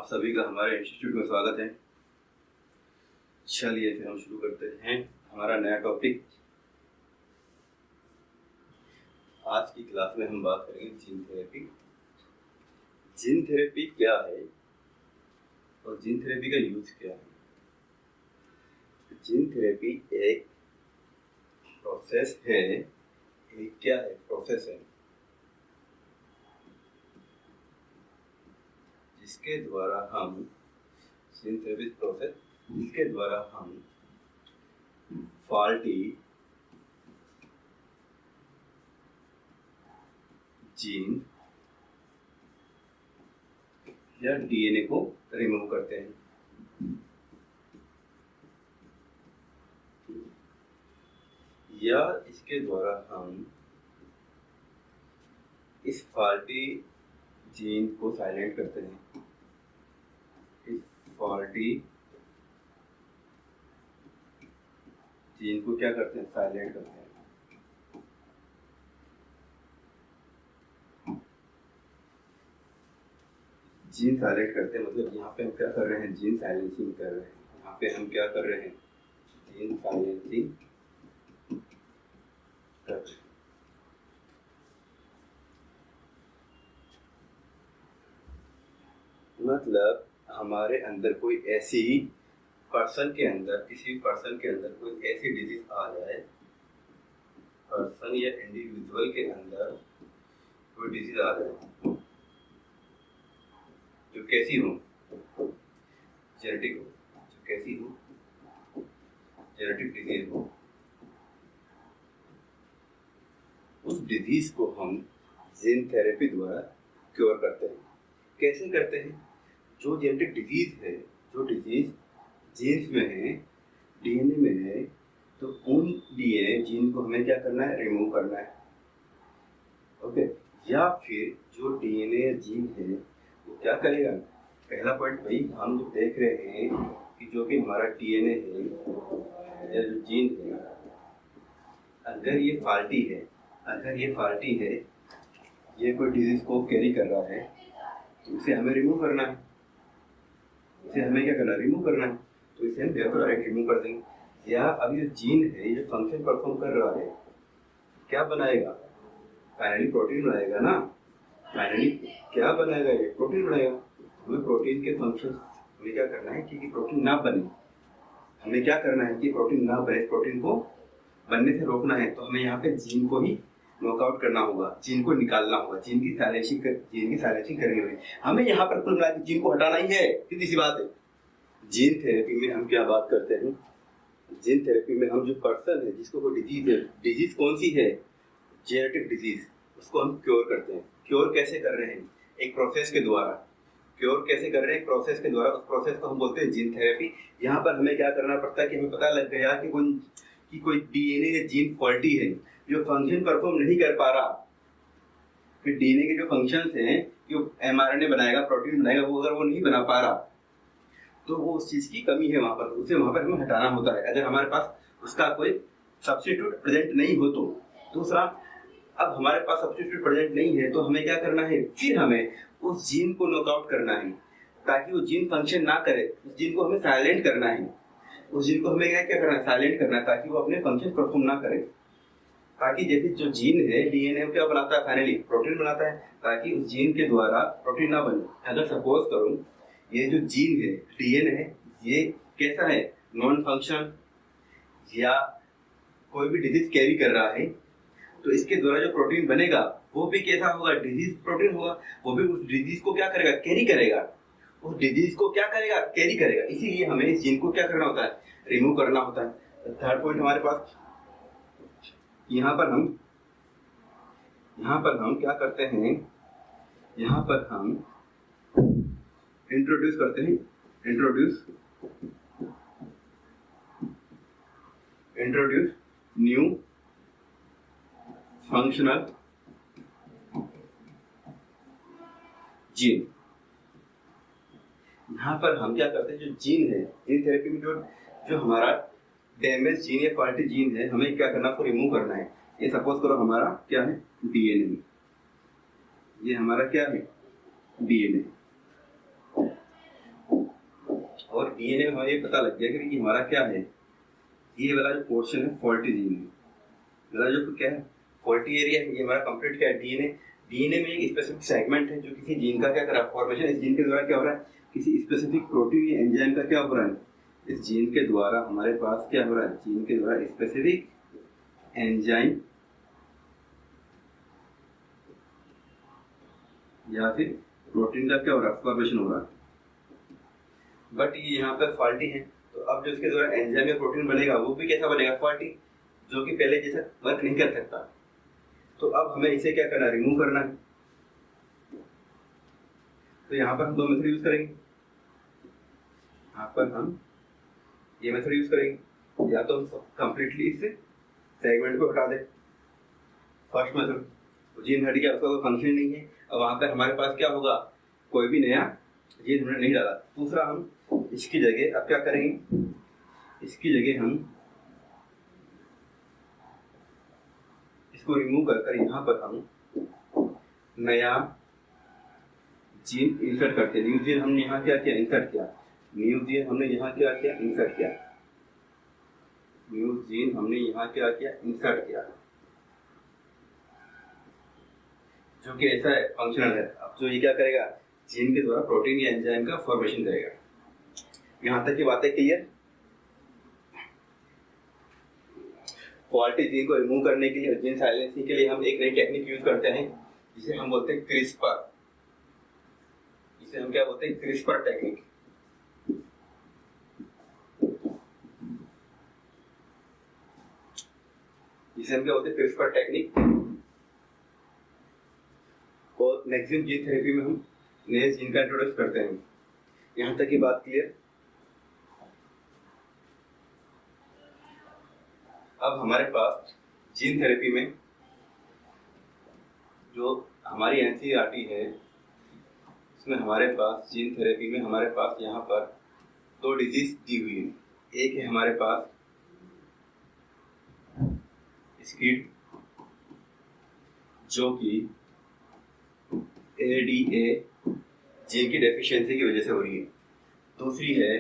आप सभी का हमारे इंस्टीट्यूट में स्वागत है। चलिए फिर हम शुरू करते हैं हमारा नया टॉपिक। आज की क्लास में हम बात करेंगे जीन थेरेपी। जीन थेरेपी क्या है और जीन थेरेपी का यूज क्या है। जीन थेरेपी एक प्रोसेस है, एक क्या है प्रोसेस है जिसके द्वारा हम जीन थेरेपी प्रोसेस जिसके द्वारा हम फॉल्टी जीन या डीएनए को रिमूव करते हैं, या इसके द्वारा हम इस फॉल्टी जीन को साइलेंट करते हैं। इस फॉल्टी जीन को क्या करते हैं, साइलेंट करते हैं। जीन साइलेंट करते हैं मतलब यहाँ पे हम क्या कर रहे हैं, जीन साइलेंसिंग कर रहे हैं। यहाँ पे हम क्या कर रहे हैं, जीन साइलेंसिंग कर रहे हैं। मतलब हमारे अंदर कोई ऐसी पर्सन के अंदर, किसी पर्सन के अंदर कोई ऐसी डिजीज आ जाए, पर्सन या इंडिविजुअल के अंदर कोई डिजीज आ जाए जो कैसी हो, जेनेटिक हो, जो कैसी हो, जेनेटिक डिजीज हो, उस डिजीज को हम जीन थेरेपी द्वारा क्योर करते हैं। कैसे करते हैं? जो जेनेटिक डिजीज है, जो डिजीज जीन्स में है, डीएनए में है, तो उन डीएनए जीन को हमें क्या करना है, रिमूव करना है। ओके, या फिर जो डीएनए जीन है वो क्या करेगा। पहला पॉइंट भाई हम जो देख रहे हैं कि जो कि हमारा डीएनए है या जो जीन है, अगर ये फॉल्टी है, अगर ये फॉल्टी है, ये कोई डिजीज को कैरी कर रहा है, तो इसे हमें रिमूव करना है। इसे हमें क्या करना है, रिमूव करना है। तो इसे हम या तो डायरेक्ट रिमूव कर देंगे, या अभी जो जीन है ये फंक्शन परफॉर्म कर रहा है, क्या बनाएगा, फाइनली प्रोटीन बनाएगा ना। फाइनली क्या बनाएगा, ये प्रोटीन बनाएगा। हमें प्रोटीन के फंक्शन हमें क्या करना है कि प्रोटीन ना बने, हमें क्या करना है कि प्रोटीन ना बने, प्रोटीन को बनने से रोकना है। तो हमें यहाँ पे जीन को ही नॉकआउट करना होगा, जीन को निकालना होगा, जीन की साइलेंसिंग करनी होगी। हमें यहाँ पर कुल मिला के जीन को हटाना ही है, सीधी सी बात है। जीन थेरेपी में हम क्या बात करते हैं, जीन थेरेपी में हम जो पर्सन है जिसको कोई डिजीज है, डिजीज कौन सी है, जेनेटिक डिजीज, उसको हम क्योर करते हैं। क्योर कैसे कर रहे हैं, एक प्रोसेस के द्वारा। क्योर कैसे कर रहे हैं, एक प्रोसेस के द्वारा। उस प्रोसेस को हम बोलते हैं जीन थेरेपी। यहाँ पर हमें क्या करना पड़ता है कि हमें पता लग गया कि कोई डीएनए या जीन फॉल्टी है जो फंक्शन परफॉर्म नहीं कर पा रहा। फिर डीएनए के जो फंक्शंस हैं, जो एमआरएनए बनाएगा, प्रोटीन बनाएगा, वो अगर वो नहीं बना पा रहा तो वो उस चीज की कमी है वहां पर, उसे वहां पर हमें हटाना होता है। अगर हमारे पास उसका कोई सब्स्टिट्यूट प्रेजेंट नहीं हो तो। दूसरा, अब हमारे पास सब्स्टिट्यूट प्रेजेंट नहीं है तो हमें क्या करना है, फिर हमें उस जीन को नॉकआउट करना है ताकि वो जीन फंक्शन ना करे। उस जीन को हमें साइलेंट करना है। उस जीन को हमें क्या करना है, साइलेंट करना है ताकि वो अपने फंक्शन परफॉर्म ना करे। ताकि जैसे जो जीन है, डीएनए क्या बनाता है, फाइनली प्रोटीन बनाता है, ताकि उस जीन के द्वारा प्रोटीन ना बने। अगर सपोज करूं ये जो जीन है, डीएनए है, ये कैसा है, नॉन फंक्शन या कोई भी डिजीज कैरी कर रहा है, तो इसके द्वारा जो प्रोटीन बनेगा वो भी कैसा होगा, डिजीज प्रोटीन होगा। वो भी उस डिजीज को क्या करेगा, कैरी करेगा। उस डिजीज को क्या करेगा, कैरी करेगा। इसीलिए हमें इस जीन को क्या करना होता है, रिमूव करना होता है। थर्ड पॉइंट हमारे पास, यहाँ पर हम क्या करते हैं, यहाँ पर हम इंट्रोड्यूस करते हैं, इंट्रोड्यूस न्यू फंक्शनल जीन। यहाँ पर हम क्या करते हैं, जो जीन है, जीन थेरेपी में जो हमारा डैमेज जीन या फॉल्टी जीन है, हमें क्या करना, उसको रिमूव करना है। ये सपोज करो हमारा क्या है, डीएनए। ये हमारा क्या है, डीएनए। और डीएनए में हमें ये पता लग गया कि हमारा क्या है, ये वाला जो पोर्शन है फॉल्टी जीन है, वाला जो क्या है फॉल्टी एरिया है, ये हमारा कंप्लीट क्या है डीएनए। डीएनए में एक स्पेसिफिक सेगमेंट है जो किसी जीन का क्या कर रहा है फॉर्मेशन, इस जीन के द्वारा क्या हो रहा है, किसी स्पेसिफिक प्रोटीन या एंजाइम का क्या हो रहा है, इस जीन के द्वारा हमारे पास क्या हो रहा है, जीन के द्वारा स्पेसिफिक एंजाइम या फिर प्रोटीन का क्या हो रहा है फॉर्मेशन हो रहा है। बट ये यहाँ पे फॉल्टी है, तो अब जो इसके द्वारा एंजाइम या प्रोटीन बनेगा वो भी कैसा बनेगा, फॉल्टी, जो कि पहले जैसा वर्क नहीं कर सकता। तो अब हमें इसे क्या करना है, रिमूव करना है। तो यहाँ पर हम दो मेथड यूज करेंगे, यहाँ पर हम ये मेथड यूज करेंगे, या तो हम कंप्लीटली इस सेगमेंट को हटा दें, फर्स्ट मेथड जीन हट गया, उसका कोई फंक्शन नहीं है, और वहां पर हमारे पास क्या होगा, कोई भी नया जीन हमने नहीं डाला। दूसरा हम इसकी जगह अब क्या करेंगे, इसकी जगह हम इसको रिमूव कर यहाँ पर हम नया जीन इंसर्ट करते हैं। न्यू जीन हमने यहाँ क्या किया, इंसर्ट किया, न्यू जीन हमने यहाँ क्या किया, इंसर्ट किया, न्यू जीन हमने यहाँ क्या किया, इंसर्ट किया, जो कि ऐसा फंक्शनल है। अब जो ये क्या करेगा, जीन के द्वारा प्रोटीन या एंजाइम का फॉर्मेशन करेगा। यहाँ तक की बातें क्लियर। फॉल्टी जीन को रिमूव करने के लिए और जीन साइलेंसिंग के लिए हम एक नई टेक्निक यूज करते हैं, जिसे हम बोलते हैं क्रिस्पर। इसे हम क्या बोलते हैं, क्रिस्पर टेक्निक। इसे हम क्या बोलते हैं, क्रिस्पर टेक्निक। और मैक्सिमम जीन थेरेपी में हम नए जीन का इंट्रोड्यूस करते हैं। यहाँ तक की बात क्लियर। अब हमारे पास जीन थेरेपी में जो हमारी एनसीईआरटी है, इसमें हमारे पास जीन थेरेपी में हमारे पास यहाँ पर दो डिजीज दी हुई है। एक है हमारे पास स्किड, जो कि एडीए जीन की डेफिशिएंसी की वजह से हो रही है। दूसरी है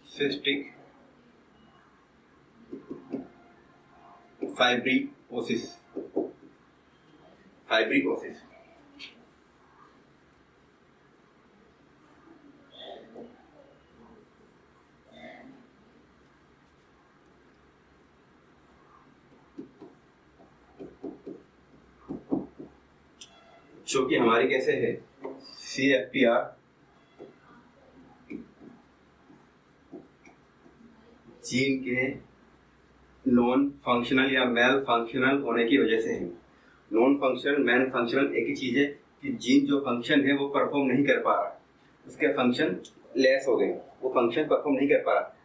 सिस्टिक फाइब्रिकोसिस। जो कि हमारी कैसे है, CFTR जीन के नॉन फंक्शनल या मेल फंक्शनल होने की वजह से है। नॉन फंक्शनल मैन फंक्शनल एक ही चीज है कि जीन जो फंक्शन है वो परफॉर्म नहीं कर पा रहा, उसके फंक्शन लेस हो गए, वो फंक्शन परफॉर्म नहीं कर पा रहा।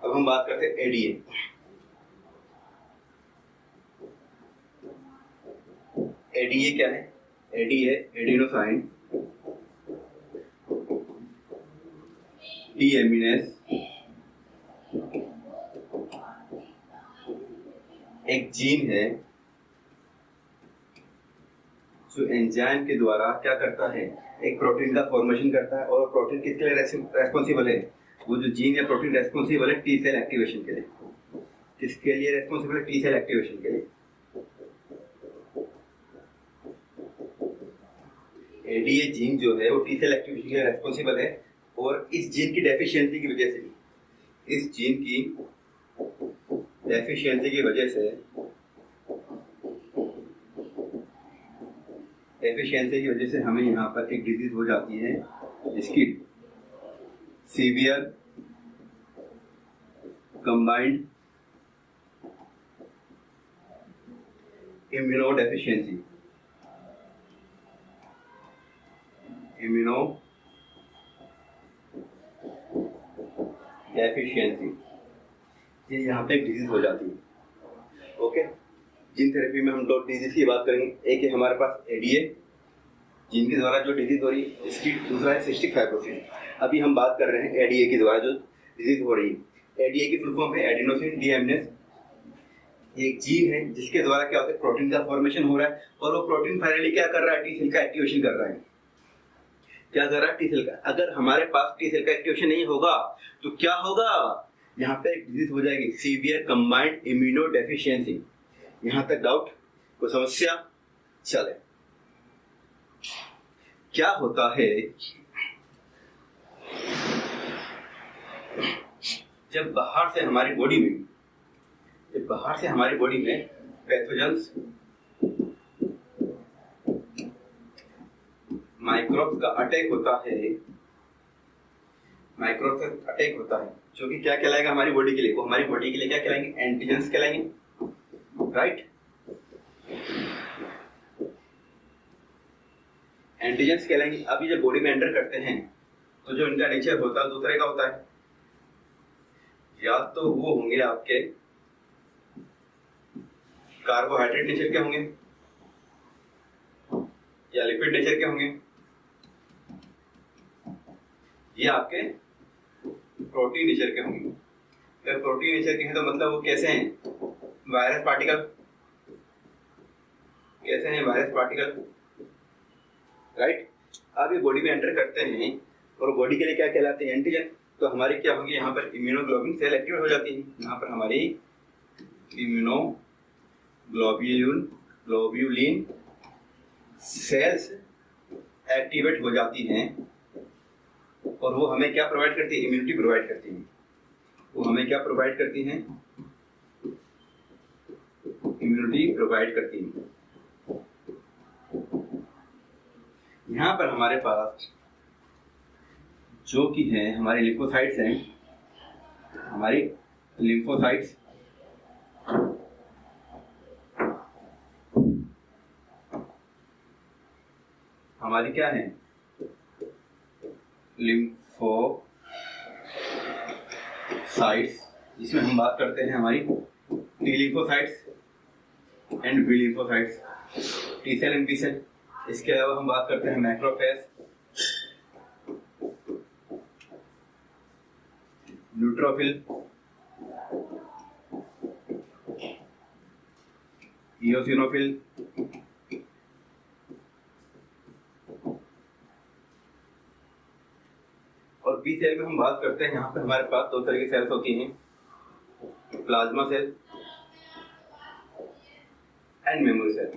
अब हम बात करते हैं एडीए। एडीए क्या है, एडीए एडिनोसाइन डीएमिनेस एक जीन है जो एंजाइम के द्वारा क्या करता है, एक प्रोटीन का फॉर्मेशन करता है। और प्रोटीन किसके लिए रेस्पॉन्सिबल है, वो जो जीन या प्रोटीन रेस्पॉन्सिबल है टी सेल एक्टिवेशन के लिए। किसके लिए रेस्पॉन्सिबल है, टी सेल एक्टिवेशन के लिए। एडीए जीन जो है वो टी सेल एक्टिवेशन के लिए रेस्पॉन्सिबल है। और इस जीन की डेफिशिएंसी की वजह से, इस जीन की डेफिशिएंसी की वजह से हमें यहाँ पर एक डिजीज हो जाती है, जिसकी सीवियर कंबाइंड इम्यूनो डेफिशिएंसी। ये यहाँ पे एक डिजीज हो जाती है। ओके, जीन थेरेपी में हम दो डिजीज की बात करेंगे। एक है हमारे पास एडीए जीन के द्वारा जो डिजीज हो रही है, इसकी दूसरा है सिस्टिक फाइब्रोसिस। अभी हम बात कर रहे हैं एडीए के द्वारा जो डिजीज हो रही है। एडीए की फुल फॉर्म है एडिनोसिन डीएमिनेस। एक जीन है जिसके द्वारा क्या होता है, प्रोटीन का फॉर्मेशन हो रहा है, और वो प्रोटीन फाइनली क्या कर रहा है, टी सेल का एक्टिवेशन कर रहा है। क्या कर रहा है टी सेल का। अगर हमारे पास टी सेल का एक्टिवेशन नहीं होगा तो क्या होगा, यहाँ पे एक डिजीज हो जाएगी, सीवियर कंबाइंड इम्यूनो डेफिशिएंसी। यहाँ तक डाउट, कोई समस्या? चले, क्या होता है जब बाहर से हमारी बॉडी में पैथोजेंस माइक्रोब्स का अटैक होता है, जो कि क्या कहलाएगा हमारी बॉडी के लिए, वो हमारी बॉडी के लिए क्या कहलाएंगे, एंटीजेंस कहलाएंगे, राइट। एंटीजेंस कहलाएंगे। अब ये जब बॉडी में एंटर करते हैं तो जो इनका नेचर होता है दो तरह का होता है, या तो वो होंगे आपके कार्बोहाइड्रेट नेचर के होंगे या लिपिड नेचर के होंगे, ये आपके प्रोटीन नेचर के होंगे। अगर प्रोटीन नेचर के हैं तो मतलब वो कैसे हैं, वायरस पार्टिकल, कैसे हैं वायरस पार्टिकल, राइट। अब ये बॉडी में एंटर करते हैं और बॉडी के लिए क्या कहलाते हैं, एंटीजन। तो हमारी क्या होगी, यहाँ पर इम्यूनोग्लोबुलिन सेल एक्टिवेट हो जाती है, यहाँ पर हमारी इम्यूनोग्लोबुलिन सेल्स एक्टिवेट हो जाती हैं और वो हमें क्या प्रोवाइड करती है, इम्यूनिटी प्रोवाइड करती है। वो हमें क्या प्रोवाइड करती हैं, इम्यूनिटी प्रोवाइड करती है। यहाँ पर हमारे पास जो कि है हमारे लिम्फोसाइट्स हैं, हमारी लिम्फोसाइट्स हमारी क्या है, लिम्फोसाइट्स, जिसमें हम बात करते हैं हमारी T lymphocytes and B lymphocytes, T cell and B cell. इसके अलावा हम बात करते हैं मैक्रोफेज, न्यूट्रोफिल, इओसिनोफिल, और बी सेल में हम बात करते हैं, यहाँ पे हमारे पास दो तरह की सेल्स होती हैं, plasma cell and memory cell.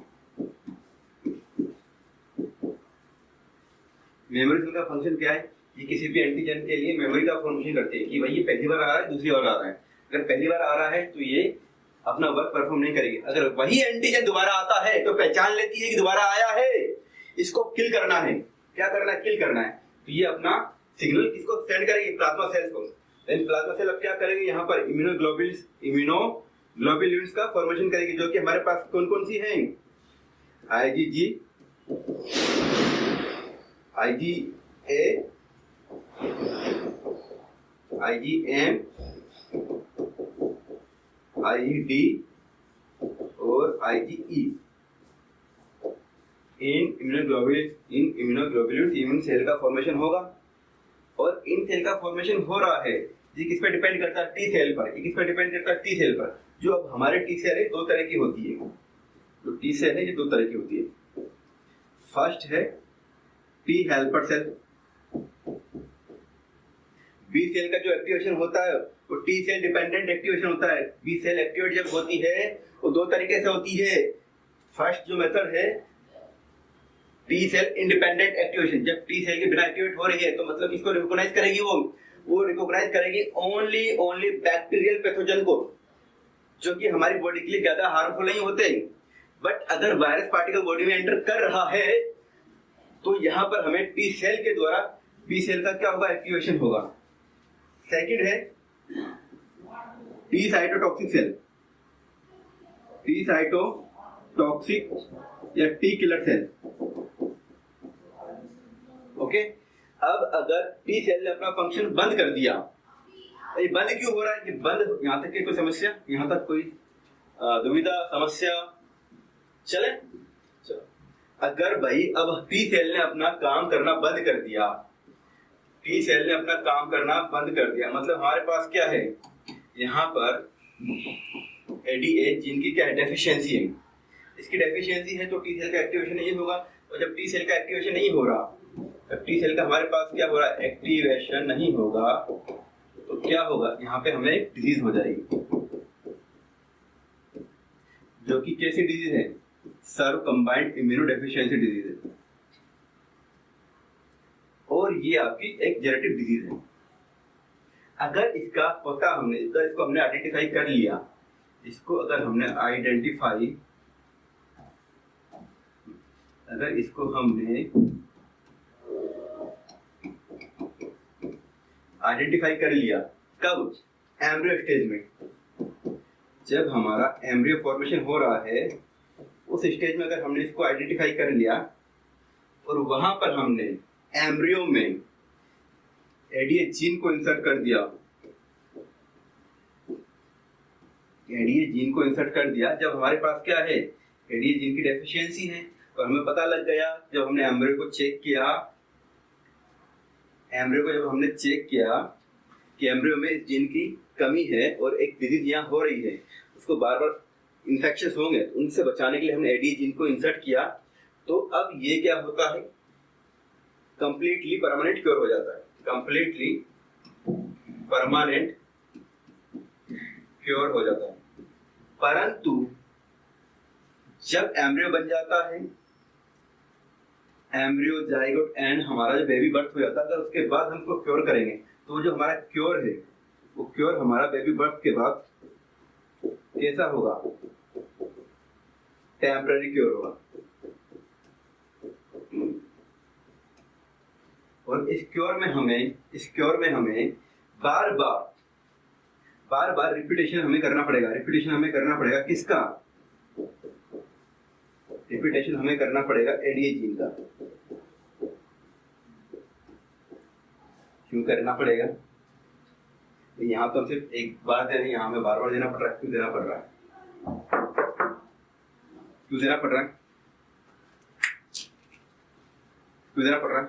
Memory cell का फंक्शन क्या है, ये किसी भी एंटीजन के लिए मेमोरी का फॉर्मेशन करती है कि भाई ये पहली बार आ रहा है, दूसरी बार आ रहा है। अगर पहली बार आ रहा है तो ये अपना वर्क परफॉर्म नहीं करेगी। अगर वही एंटीजन दोबारा आता है तो पहचान लेती है कि दोबारा आया है, इसको किल करना है। क्या करना है, किल करना है। तो ये अपना सिग्नल किसको सेंड करेगी, प्लाज्मा सेल्स को। देन प्लाज्मा सेल अब क्या करेगी, यहाँ पर इम्यूनोग्लोबुलिन्स का फॉर्मेशन करेगी, जो कि हमारे पास कौन कौन सी हैं, IgG, IgA, IgM, IgD और IgE। इन इम्यूनोग्लोबुलिन्स इम्यून सेल का फॉर्मेशन होगा और इन सेल का फॉर्मेशन हो रहा है, ये किस पे डिपेंड करता है, टी सेल पर। ये किस पे डिपेंड करता है, टी सेल पर। जो अब हमारे टी सेल है दो तरह की होती है, जो टी सेल है ये दो तरह की होती है। फर्स्ट है T helper cell. B cell का जो एक्टिवेशन होता है वो टी सेल डिपेंडेंट एक्टिवेशन होता है। बी सेल एक्टिवेट जब होती है वो दो तरीके से होती है। फर्स्ट जो मेथड है टी सेल इंडिपेंडेंट एक्टिवेशन। जब टी सेल के बिना एक्टिवेट हो रही है तो मतलब इसको रिकॉग्नाइज करेगी, वो रिकॉग्नाइज करेगी ओनली बैक्टीरियल पैथोजन को, जो कि हमारी बॉडी के लिए ज्यादा हार्मफुल नहीं होते। बट अगर वायरस पार्टिकल बॉडी में एंटर कर रहा है तो यहाँ पर हमें टी सेल के द्वारा बी सेल का क्या होगा, एक्टिवेशन होगा। सेकंड है T cytotoxic cell. T cytotoxic या टी किलर सेल। ओके, अब अगर टी सेल ने अपना फंक्शन बंद कर दिया, ये बंद क्यों हो रहा है, ये बंद, यहाँ तक की कोई समस्या, यहाँ तक कोई दुविधा, समस्या? चले, चलो। अगर भाई अब टी सेल ने अपना काम करना बंद कर दिया, टी सेल ने अपना काम करना बंद कर दिया, मतलब हमारे पास क्या है, यहाँ पर ADH जिनकी क्या है, डेफिशिएंसी है। इसकी डेफिशिएंसी है तो टी सेल का एक्टिवेशन नहीं होगा। और जब टी सेल का एक्टिवेशन नहीं हो रहा अब टी सेल का हमारे पास क्या हो रहा है, एक्टिवेशन नहीं होगा तो क्या होगा, यहाँ पे हमें एक डिजीज हो जाएगी, जो कि कैसी डिजीज है, सर्व कंबाइंड इम्यूनोडेफिशिएंसी डिजीज है, और ये आपकी एक जेनेटिक डिजीज है। अगर इसका पता हमने, इसको हमने आइडेंटिफाई कर लिया, इसको अगर हमने आइडेंटिफाई कर लिया, कब, एम्ब्रियो स्टेज में, जब हमारा एम्ब्रियो फॉर्मेशन हो रहा है उस स्टेज में अगर हमने इसको आइडेंटिफाई कर लिया और वहां पर हमने एम्ब्रियो में एडीए जीन को इंसर्ट कर दिया, एडीए जीन को इंसर्ट कर दिया, जब हमारे पास क्या है, एडीए जीन की डेफिशिएंसी है, और हमें पता लग गया जब हमने एम्ब्रियो को चेक किया, जब हमने चेक किया कि एम्ब्रियो में इस जीन की कमी है और एक डिजीज यहाँ हो रही है, उसको बार बार इन्फेक्शन होंगे, उनसे बचाने के लिए हमने एडीए जीन को इंसर्ट किया, तो अब ये क्या होता है, कंप्लीटली परमानेंट क्योर हो जाता है, कंप्लीटली परमानेंट क्योर हो जाता है। परंतु जब एम्ब्रियो बन जाता है, एम्ब्रियो, जाइगोट एंड हमारा जो बेबी बर्थ हो जाता है, अगर उसके बाद हमको क्योर करेंगे तो जो हमारा क्योर है वो क्योर हमारा बेबी बर्थ के बाद कैसा होगा, टेम्पररी क्योर होगा। और इस क्योर में हमें बार बार रिपीटेशन हमें करना पड़ेगा, किसका, रिपीटेशन हमें करना पड़ेगा एडीए जीन का। क्यों करना पड़ेगा, यहाँ तो हम सिर्फ एक बार दे रहे हैं, यहाँ हमें बार बार देना पड़ रहा है। क्यों देना पड़ रहा है,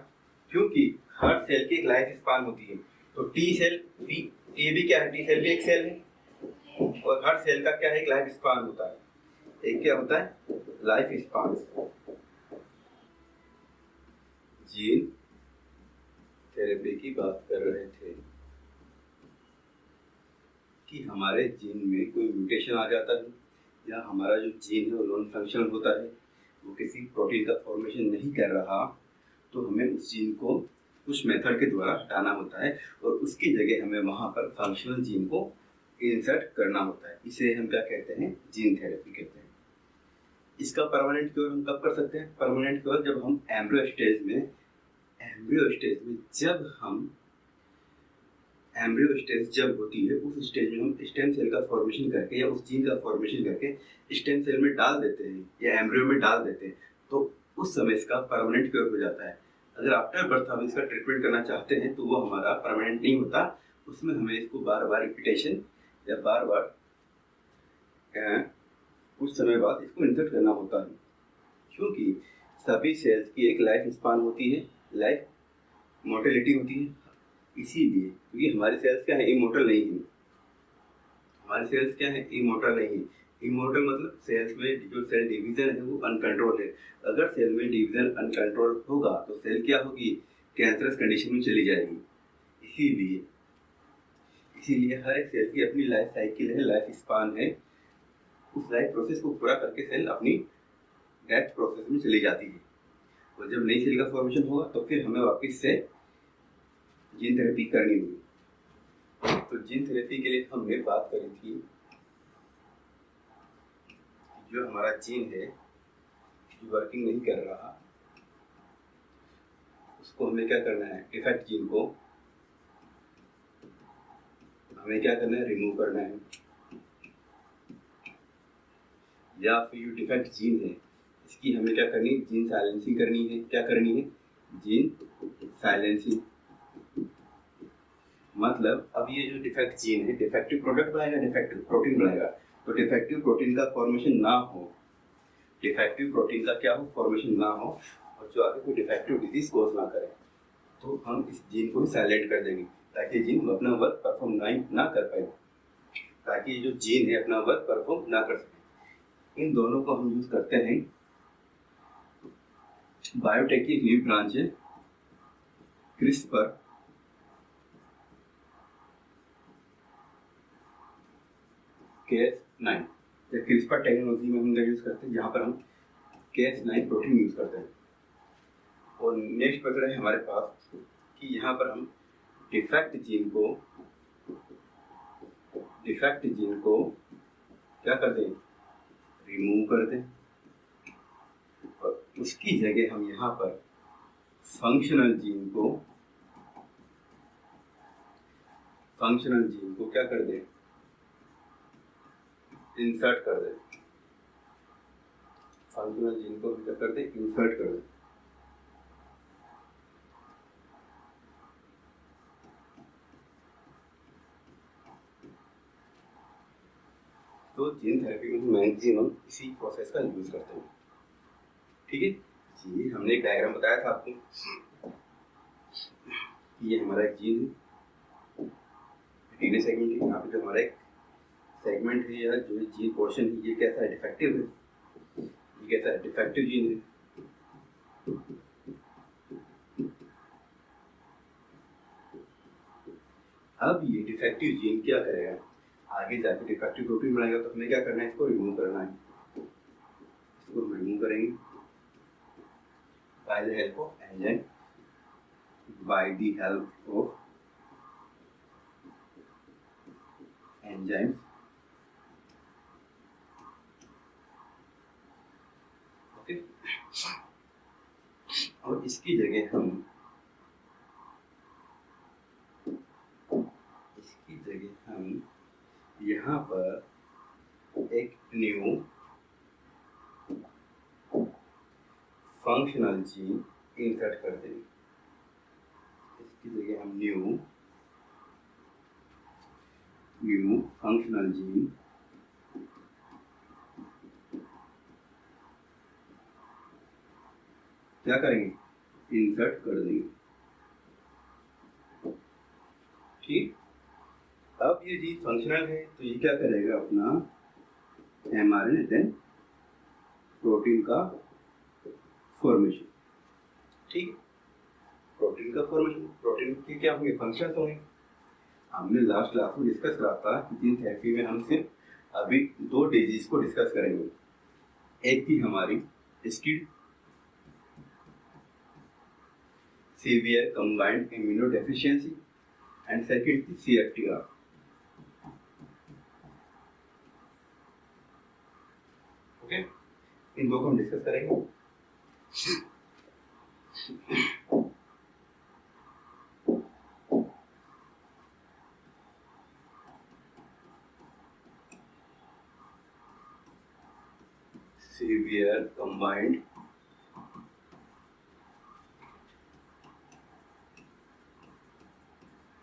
क्योंकि हर सेल की एक लाइफ स्पान होती है। तो टी सेल भी, ये भी क्या है, टी सेल भी एक सेल है, और हर सेल का क्या है, एक लाइफ स्पान होता है। एक क्या होता है, लाइफ स्पान। जीन थेरेपी की बात कर रहे थे कि हमारे जीन में कोई म्यूटेशन आ जाता है, या हमारा जो जीन है वो नॉन फंक्शनल होता है, वो किसी प्रोटीन का फॉर्मेशन नहीं कर रहा, तो हमें उस जीन को कुछ मेथड के द्वारा हटाना होता है, और उसकी जगह हमें वहां पर फंक्शनल जीन को इंसर्ट करना होता है। इसे हम क्या कहते हैं, जीन थेरेपी कहते हैं। इसका परमानेंट क्योर हम कब कर सकते हैं, परमानेंट क्योर जब हम एम्ब्रियो स्टेज में जब होती है, उस स्टेज में हम स्टेम सेल का फॉर्मेशन करके या उस जीन का फॉर्मेशन करके स्टेम सेल में डाल देते हैं या एम्ब्रियो में डाल देते हैं, तो उस समय इसका परमानेंट क्योर हो जाता है। अगर आफ्टर बर्थ हम इसका ट्रीटमेंट करना चाहते हैं तो वो हमारा परमानेंट नहीं होता, उसमें हमें इसको बार बार रिपीटेशन या बार बार कुछ समय बाद इसको इंसर्ट करना होता है, क्योंकि सभी सेल्स की एक लाइफ स्पान होती है, लाइफ मोर्टेलिटी होती है। इसीलिए क्योंकि हमारी सेल्स क्या है, इमोर्टल नहीं है, इमोर्टल मतलब सेल्स में जो सेल डिवीजन है वो अनकंट्रोल है। अगर सेल में डिवीजन अनकंट्रोल होगा तो सेल क्या होगी, कैंसरस कंडीशन में चली जाएगी। इसीलिए हर एक सेल की अपनी लाइफ साइकिल है, लाइफ स्पान है। उस लाइफ प्रोसेस को पूरा करके सेल अपनी डेथ प्रोसेस में चली जाती है, और जब नई सेल का फॉर्मेशन होगा तो फिर हमें वापस से जीन थेरेपी करनी होगी। तो जीन थेरेपी के लिए हमने बात करी थी, जो हमारा जीन है जो वर्किंग नहीं कर रहा, उसको हमें क्या करना है, डिफेक्ट जीन को हमें क्या करना है, रिमूव करना है। या फिर जो डिफेक्ट जीन है इसकी हमें क्या करनी है, जीन साइलेंसिंग करनी है। क्या करनी है, जीन साइलेंसिंग। मतलब अब ये जो डिफेक्ट जीन है, डिफेक्टिव प्रोडक्ट बनाएगा, डिफेक्टिव प्रोटीन बनाएगा, तो डिफेक्टिव प्रोटीन का फॉर्मेशन ना हो, फॉर्मेशन ना हो, और जो आगे कोई डिफेक्टिव डिजीज कोज ना करे, तो हम इस जीन को साइलेंट कर देंगे, ताकि जीन अपना वर्क परफॉर्म ना कर पाए, ताकि जो जीन है अपना वर्क परफॉर्म ना कर सके। इन दोनों को हम यूज करते हैं। बायोटेक की एक न्यू ब्रांच है क्रिस्पर Cas9 या क्रिस्पर टेक्नोलॉजी में हम यूज करते हैं, जहाँ पर हम Cas9 प्रोटीन यूज करते हैं। और नेक्स्ट मेथड है हमारे पास कि यहाँ पर हम डिफेक्ट जीन को क्या कर दें, रिमूव कर दें, और उसकी जगह हम यहाँ पर फंक्शनल जीन को क्या कर दें, इंसर्ट कर दें। फंक्शनल जीन को क्या कर दें, इंसर्ट कर दें। तो जीन थेरेपी में मैक्सिमम इसी प्रोसेस का यूज करते हैं। ठीक है जी, हमने एक डायग्राम बताया था आपको, ये हमारा एक जीन डीएनए सेगमेंट है। यहाँ पे जो हमारा एक सेगमेंट है या जो जीन पोर्शन है, ये कैसा है, डिफेक्टिव है। ये कैसा है, डिफेक्टिव जीन है। अब ये डिफेक्टिव जीन क्या करेगा, आगे जाके डिफेक्टिव प्रोटीन बनाएगा। तो हमें क्या करना है, इसको रिमूव करना है। इसको रिमूव करेंगे by the help of enzyme, by the help of enzyme. Okay, और इसकी जगह हम यहाँ पर एक न्यू फंक्शनल जीन इंसर्ट कर देंगे। इसकी जगह हम न्यू फंक्शनल जीन क्या करेंगे, इंसर्ट कर देंगे। ठीक, अब ये जीन फंक्शनल है तो ये क्या करेगा, अपना एमआरएनए देन प्रोटीन का फॉर्मेशन। ठीक, प्रोटीन का फॉर्मेशन, प्रोटीन के क्या होंगे, फंक्शन होंगे। हमने लास्ट क्लास में डिस्कस करा था कि जीन थेरेपी में हम सिर्फ अभी 2 डिजीज को डिस्कस करेंगे। एक थी हमारी skid, severe combined immunodeficiency, and second थी CFTR। ओके, इन दो को हम डिस्कस करेंगे। Severe combined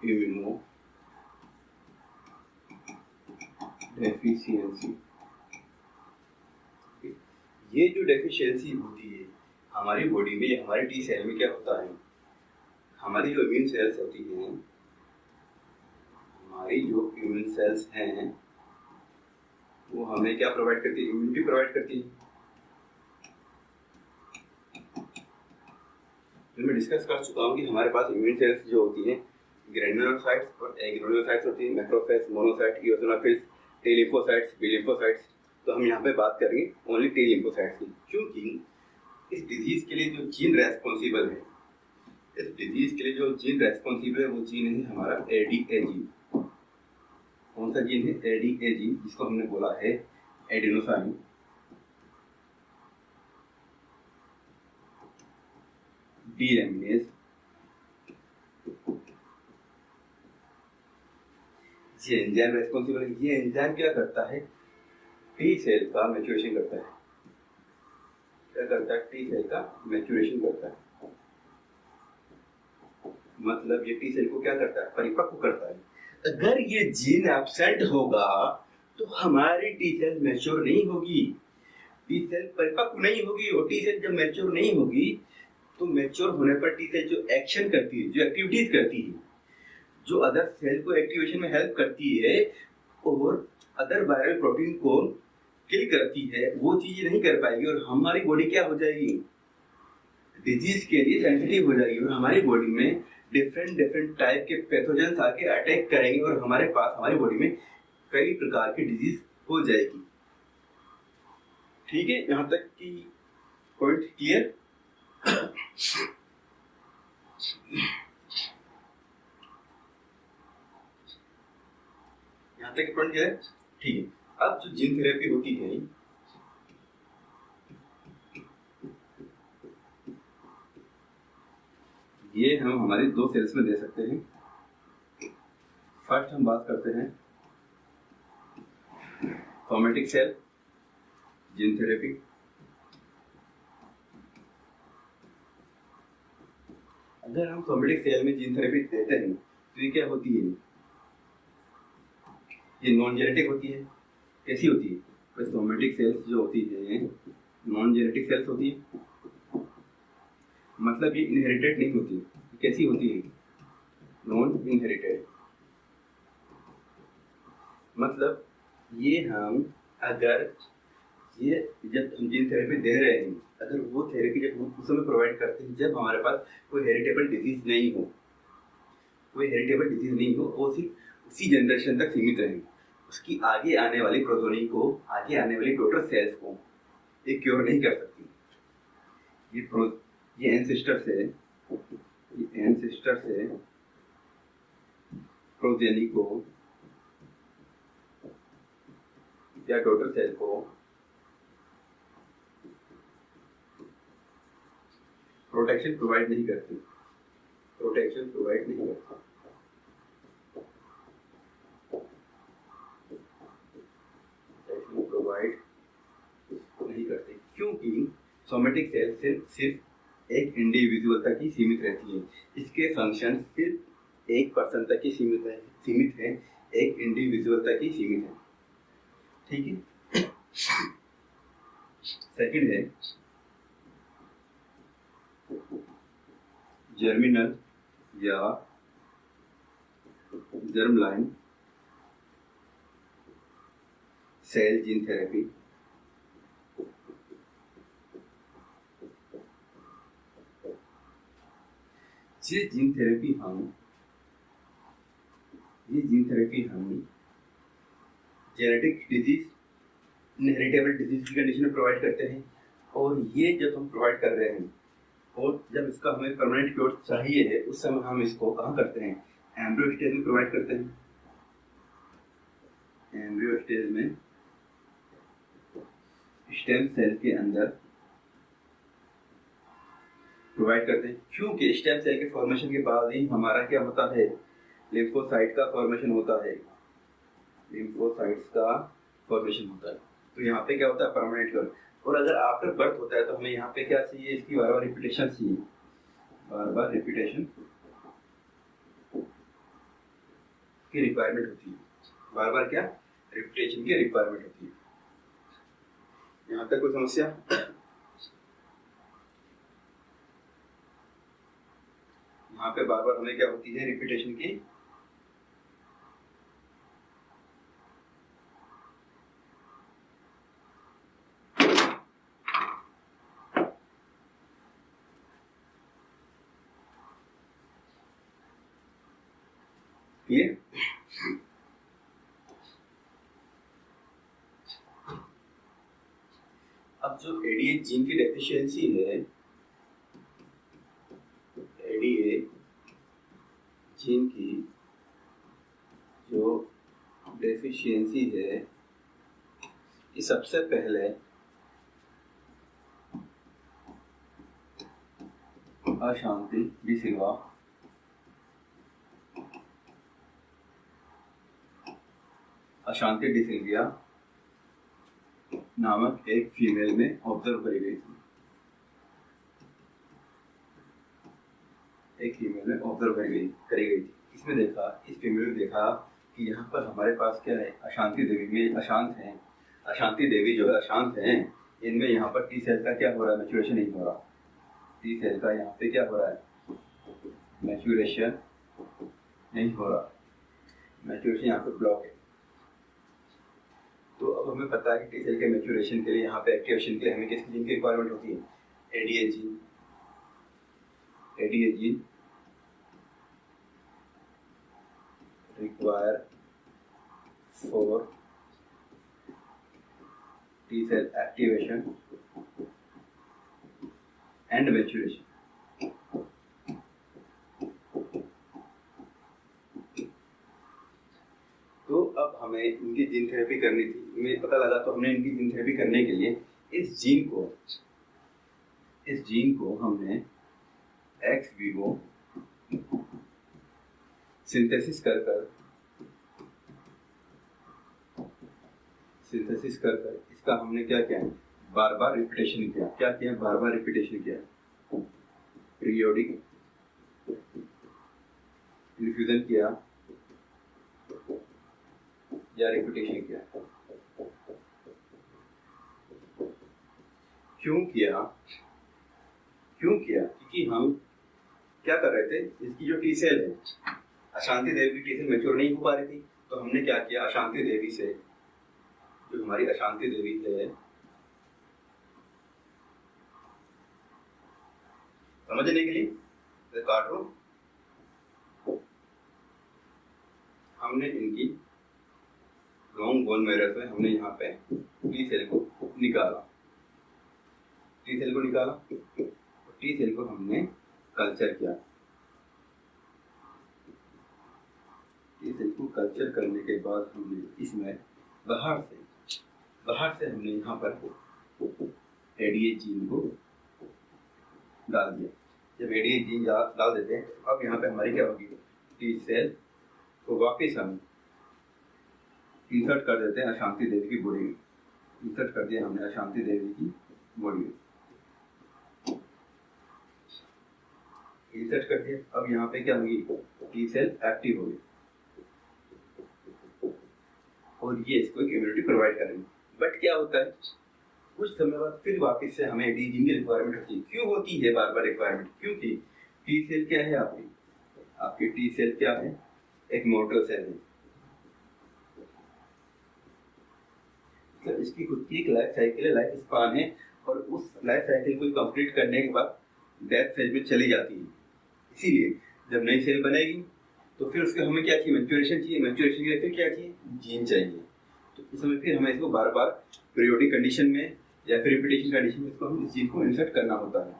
immuno deficiency. ये जो डेफिशिएंसी होती है हमारी बॉडी में, हमारे टी सेल में क्या होता है, हमारी जो इम्यून सेल्स होती हैं, हमारी जो इम्यून सेल्स हैं वो हमें क्या प्रोवाइड करती है, इम्यूनिटी प्रोवाइड करती है। जो मैं डिस्कस कर चुका हूँ कि हमारे पास इम्यून सेल्स जो होती हैं, ग्रैन्युलोसाइट्स और एग्रेनुलोसाइट्स होती हैं, macrophage, monocyte, eosinophils, T lymphocytes, B lymphocytes. तो हम यहाँ पे बात करेंगे ओनली टी लिम्फोसाइट्स की, क्योंकि इस डिजीज के लिए जो जीन रेस्पॉन्सिबल है, वो जीन है हमारा ADA जीन। कौन सा जीन है, ADA जीन, जिसको हमने बोला है एडेनोसाइन डीएमिनेज। ये एंजाइम रेस्पॉन्सिबल है। ये एंजाइम क्या करता है, टी सेल का मैच्योरेशन करता है। क्या करता है, टी सेल का मैच्योरेशन करता है। मतलब ये टी सेल को क्या करता है, परिपक्व करता है। अगर ये जीन एब्सेंट होगा तो हमारी टी सेल मैच्योर नहीं होगी, टी सेल परिपक्व नहीं होगी। और टी सेल जब मैच्योर नहीं होगी तो मैच्योर होने पर टी सेल जो एक्शन करती है, जो एक्टिविटीज करती है, जो अदर सेल को एक्टिवेशन में हेल्प करती है और अदर वायरल प्रोटीन को किल करती है, वो चीज नहीं कर पाएगी और हमारी बॉडी क्या हो जाएगी, डिजीज के लिए सेंसिटिव हो जाएगी और हमारी बॉडी में डिफरेंट टाइप के पैथोजेंस आके अटैक करेंगे और हमारे पास हमारी बॉडी में कई प्रकार की डिजीज हो जाएगी। ठीक है, यहाँ तक की पॉइंट क्लियर? यहाँ तक की पॉइंट क्लियर? ठीक है। अब जो जीन थेरेपी होती है ये हम हमारे दो सेल्स में दे सकते हैं। फर्स्ट हम बात करते हैं सोमैटिक सेल जीन थेरेपी। अगर हम सोमैटिक सेल में जीन थेरेपी देते हैं तो ये क्या होती है? ये नॉन जेनेटिक होती है। कैसी होती है? तो सोमैटिक सेल्स जो होती है नॉन जेनेटिक सेल्स होती है, मतलब ये इनहेरिटेड नहीं होती। कैसी होती है? Non inherited. मतलब ये हम अगर ये जब हम जीन थेरेपी दे रहे हैं, अगर वो थेरेपी जब हम उस समय प्रोवाइड करते हैं जब हमारे पास कोई हेरिटेबल डिजीज नहीं हो, वो सिर्फ उसी जनरेशन तक सीमित रहे, उसकी आगे आने वाली प्रोजोनी को, आगे आने वाली डॉटर सेल्स को ये क्योर नहीं कर सकती। ये एंसेस्टर से प्रोजेनी को या डॉटर सेल को प्रोटेक्शन प्रोवाइड नहीं करती। क्योंकि सोमैटिक सेल सिर्फ एक इंडिविजुअल तक ही सीमित रहती है। इसके फंक्शन सिर्फ एक पर्सन तक ही सीमित है, एक इंडिविजुअल तक ही सीमित है। ठीक है। सेकंड है जर्मिनल या germ line cell gene therapy. ये जीन थेरेपी हम जेनेटिक डिजीज, इनहेरिटेबल डिजीज की कंडीशन में प्रोवाइड करते हैं। और ये जब हम प्रोवाइड कर रहे हैं और जब इसका हमें परमानेंट क्योर चाहिए है, उस समय हम इसको कहाँ करते हैं? एम्ब्रियो स्टेज में प्रोवाइड करते हैं। एम्ब्रियो स्टेज में स्टेम सेल के अंदर प्रोवाइड करते हैं, क्योंकि स्टेम सेल के फॉर्मेशन के बाद ही हमारा क्या होता है? लिम्फोसाइट का फॉर्मेशन होता है। तो यहाँ पे क्या होता है? Permanent cure. और अगर आफ्टर बर्थ होता है तो हमें यहाँ पे क्या चाहिए? इसकी बार बार रिपीटेशन चाहिए, रिपीटेशन की रिक्वायरमेंट होती है। रिपीटेशन की रिक्वायरमेंट होती है। यहाँ तक कोई समस्या? यहाँ पे बार बार हमें क्या होती है? रिपीटेशन की। ये अब जो एडीए जीन की डेफिशिएंसी है, एडीए जीन की जो डेफिशिएंसी है, ये सबसे पहले अशांति डिसिल्वा नामक एक फीमेल में ऑब्जर्व करी गई थी। इसमें देखा, इस फीमेल में देखा कि यहाँ पर हमारे पास क्या है? अशांति देवी में अशांत हैं। अशांति देवी जो है अशांत हैं, इनमें यहाँ पर टी सेल का क्या हो रहा है? मैच्योरेशन नहीं हो रहा। टी सेल का यहाँ पे क्या हो रहा है? मैच्योरेशन नहीं हो रहा। मैच्योरेशन यहाँ पे ब्लॉक है। तो अब हमें पता है कि टी सेल के मैच्योरेशन के लिए, यहाँ पे एक्टिवेशन के लिए हमें किस जीन की रिक्वायरमेंट होती है? ADA gene. ADA gene require for T cell activation and maturation. तो अब हमें इनकी जीन थेरेपी करनी थी, हमें पता लगा, तो हमने इनकी जीन थेरेपी करने के लिए इस जीन को हमने एक्स वीवो सिंथेसिस कर इसका हमने क्या किया, बार बार रिपीटेशन किया, पीरियोडिक इन्फ्यूजन किया या रिपीटेशन किया। क्यों किया? क्योंकि हम क्या कर रहे थे, इसकी जो टी सेल है, अशांति देवी की टी सेल मैच्योर नहीं हो पा रही थी, तो हमने क्या किया, अशांति देवी से, जो हमारी अशांति देवी है, समझने के लिए काट रो, हमने इनकी लॉन्ग बोन मैरो से हमने यहाँ पे टी सेल को निकाला, टी सेल को हमने कल्चर किया। टी सेल को कल्चर करने के बाद हमने इसमें बाहर से हमने यहाँ पर एडीए जीन को डाल दिया। जब एडीए जीन डाल देते हैं, अब यहाँ पे हमारी क्या होगी, टी सेल को वापस हम इंसर्ट कर देते हैं अशांति देवी की बॉडी में। इंसर्ट कर दिया हमने अशांति देवी की बॉडी में, इंसर्ट कर दिया। अब यहाँ पे क्या होगी, टी सेल एक्टिव होगी और ये इसको एक इम्यूनिटी प्रोवाइड करेंगे। बट क्या होता है, कुछ समय बाद फिर वापस से हमें डी जीन की रिक्वायरमेंट होती है। क्यों होती है बार बार रिक्वायरमेंट? क्योंकि टी सेल क्या है, आपकी टी सेल क्या है, एक मोटर सेल है। तो इसकी खुद की एक लाइफ साइकिल है, लाइफ स्पान है, और उस लाइफ साइकिल को कंप्लीट करने के बाद डेथ फेज में चली जाती है। इसीलिए जब नई सेल बनेगी तो फिर उसके हमें क्या चाहिए, मैच्योरेशन चाहिए। मैच्योरेशन के लिए फिर क्या चाहिए, जीन चाहिए। तो इस समय फिर हमें इसको बार बार पीरियोडिक कंडीशन में या फिर रिपीटेशन कंडीशन में इसको हम इस जीन को इंसर्ट करना होता है।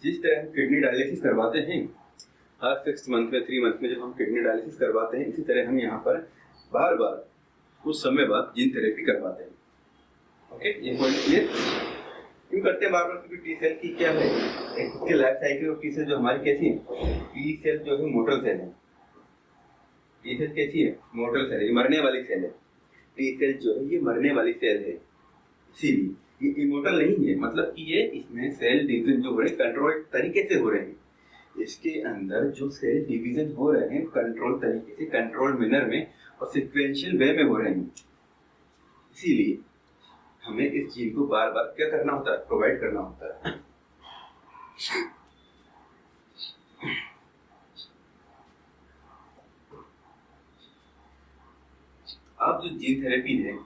जिस तरह हम किडनी डायलिसिस करवाते हैं हर 6 मंथ में 3 मंथ में जब हम किडनी डायलिसिस करवाते हैं, इसी तरह हम यहाँ पर बार बार कुछ समय बाद जीन थेरेपी करवाते हैं। ओके, ये पॉइंट क्लियर? क्यों करते हैं बार बार? क्योंकि टी सेल की क्या है, एक खुद की लाइफ साइकिल। और टी सेल जो हमारी कैसी है, टी सेल जो है मोटर सेल है। टी सेल कैसी है, मोटर सेल है, ये मरने वाली सेल है। टी सेल जो है ये मरने वाली सेल है, इसीलिए ये इमोर्टल नहीं है। मतलब कि ये इसमें सेल डिवीजन जो हो रहे हैं कंट्रोल तरीके से हो रहे हैं। इसके अंदर जो सेल डिवीजन हो रहे हैं कंट्रोल तरीके से, कंट्रोल मैनर में और सीक्वेंशियल वे में हो रहे हैं। इसीलिए हमें इस जीन को बार बार क्या करना होता है, प्रोवाइड करना होता है। अब जो जीन थेरेपी है,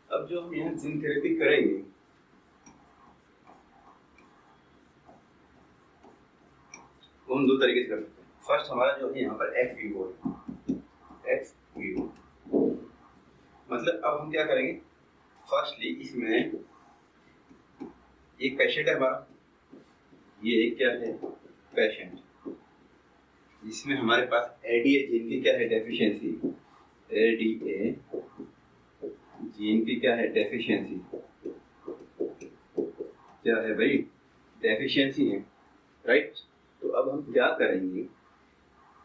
अब जो हम यहाँ जीन थेरेपी करेंगे, वो हम 2 तरीके से कर सकते हैं। फर्स्ट हमारा जो है यहाँ पर एक्स वीवो है, एक्स वीवो मतलब अब हम क्या करेंगे, फर्स्टली इसमें एक पेशेंट है हमारा, ये एक क्या है पेशेंट, जिसमें हमारे पास एडीए जीन की क्या है डेफिशिएंसी, एडीए जीन की क्या है डेफिशिएंसी, क्या है भाई डेफिशिएंसी है। राइट। तो अब हम क्या करेंगे,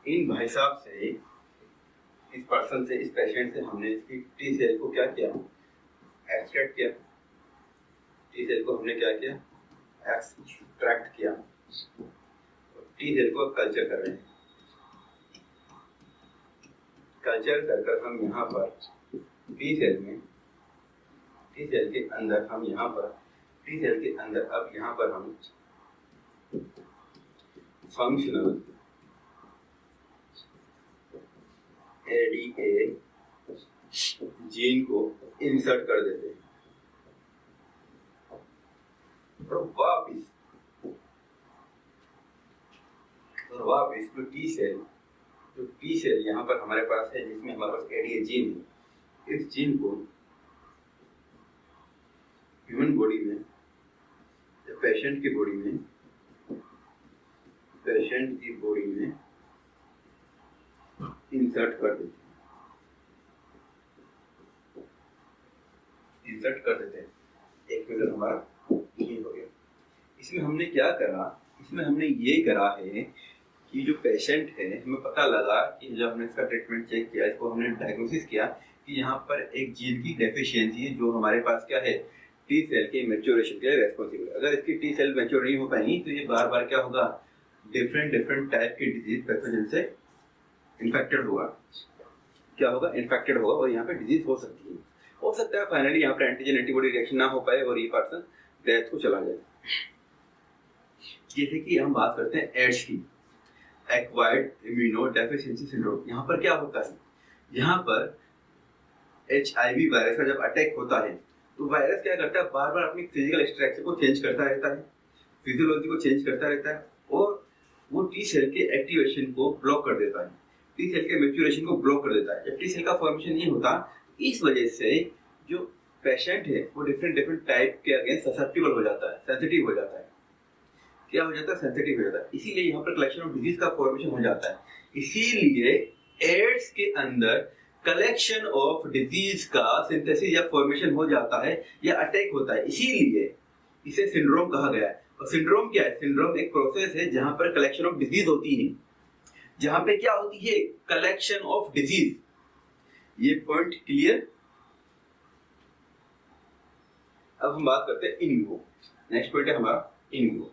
इन भाई साहब से, इस पर्सन से, इस पेशेंट से हमने इसकी टी सेल को क्या किया, एक्सट्रैक्ट किया। टी सेल को हमने क्या किया, एक्सट्रैक्ट किया। टी सेल को कल्चर कर रहे हैं। कल्चर कर हम यहाँ पर टी सेल में, टी सेल के अंदर हम यहाँ पर, टी सेल के अंदर अब यहाँ पर हम फंक्शनल एडीए जीन को इंसर्ट कर देते हैं और वापिस जो टी सेल यहाँ पर हमारे पास है, जिसमें हमारे पास एडीए जीन है, इस जीन को ह्यूमन बॉडी में, पेशेंट की बॉडी में, इंसर्ट कर देते हैं। एक मिनट हमारा ये हो गया। इसमें हमने क्या करा, इसमें हमने ये करा है कि जो पेशेंट है, हमें पता लगा कि जब हमने इसका ट्रीटमेंट चेक किया, इसको हमने डायग्नोसिस किया कि यहाँ पर एक जीन की डेफिशिएंसी है जो हमारे पास क्या है, टी सेल के मैच्योरेशन के लिए रेस्पॉन्सिबल है। अगर इसकी टी सेल मैच्योर नहीं हो पाएंगी तो ये बार बार क्या होगा, डिफरेंट टाइप की डिजीज पैथोजन से इन्फेक्टेड होगा। क्या होगा, इन्फेक्टेड होगा और यहाँ पे डिजीज हो सकती है। हो सकता है फाइनली यहाँ पर एंटीजन एंटीबॉडी रिएक्शन ना हो पाए और ये पर्सन डेथ को चला जाए। जैसे कि हम बात करते हैं एड्स की, एक्वायर्ड इम्यूनो डेफिशिएंसी सिंड्रोम। यहाँ पर क्या होता है, यहाँ पर HIV वायरस का जब अटैक होता है तो वायरस क्या करता है, बार बार अपनी फिजिकल स्ट्रक्चर को चेंज करता रहता है, फिजियोलॉजी को चेंज करता रहता है और वो टी सेल के एक्टिवेशन को ब्लॉक कर देता है, टी सेल के मैच्योरेशन को ब्लॉक कर देता है। जब टी सेल का फॉर्मेशन नहीं होता, इस वजह से जो पेशेंट है वो डिफरेंट टाइप के अगेंस्ट ससेप्टिबल हो जाता है, सेंसिटिव हो जाता है। क्या हो जाता है, सेंसिटिव हो जाता है। इसीलिए यहाँ पर कलेक्शन ऑफ डिजीज का फॉर्मेशन हो जाता है। इसीलिए एड्स के अंदर कलेक्शन ऑफ डिजीज का सिंथेसिस या फॉर्मेशन हो जाता है या अटैक होता है, इसीलिए इसे सिंड्रोम कहा गया है। और सिंड्रोम क्या है, सिंड्रोम एक प्रोसेस है जहां पर कलेक्शन ऑफ डिजीज होती है, जहां पे क्या होती है, कलेक्शन ऑफ डिजीज। ये पॉइंट क्लियर। अब हम बात करते हैं इन विवो। नेक्स्ट पॉइंट है हमारा इन विवो।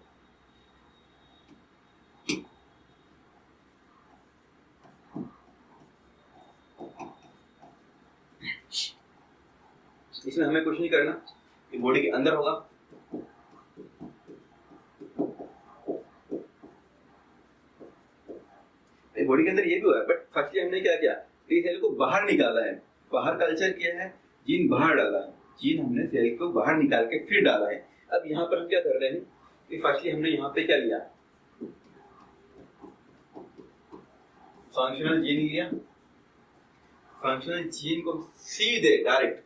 इसमें हमें कुछ नहीं करना, ये बॉडी के अंदर होगा। बॉडी के अंदर ये भी हुआ है, बट फर्स्टली हमने क्या किया, टी सेल को बाहर निकाला है, बाहर कल्चर किया है, जीन बाहर डाला है, जीन हमने सेल को बाहर निकाल के फिर डाला है। अब यहाँ पर हम क्या कर रहे हैं कि फर्स्टली हमने यहाँ पे क्या लिया, फंक्शनल जीन लिया। फंक्शनल जीन को सीधे डायरेक्ट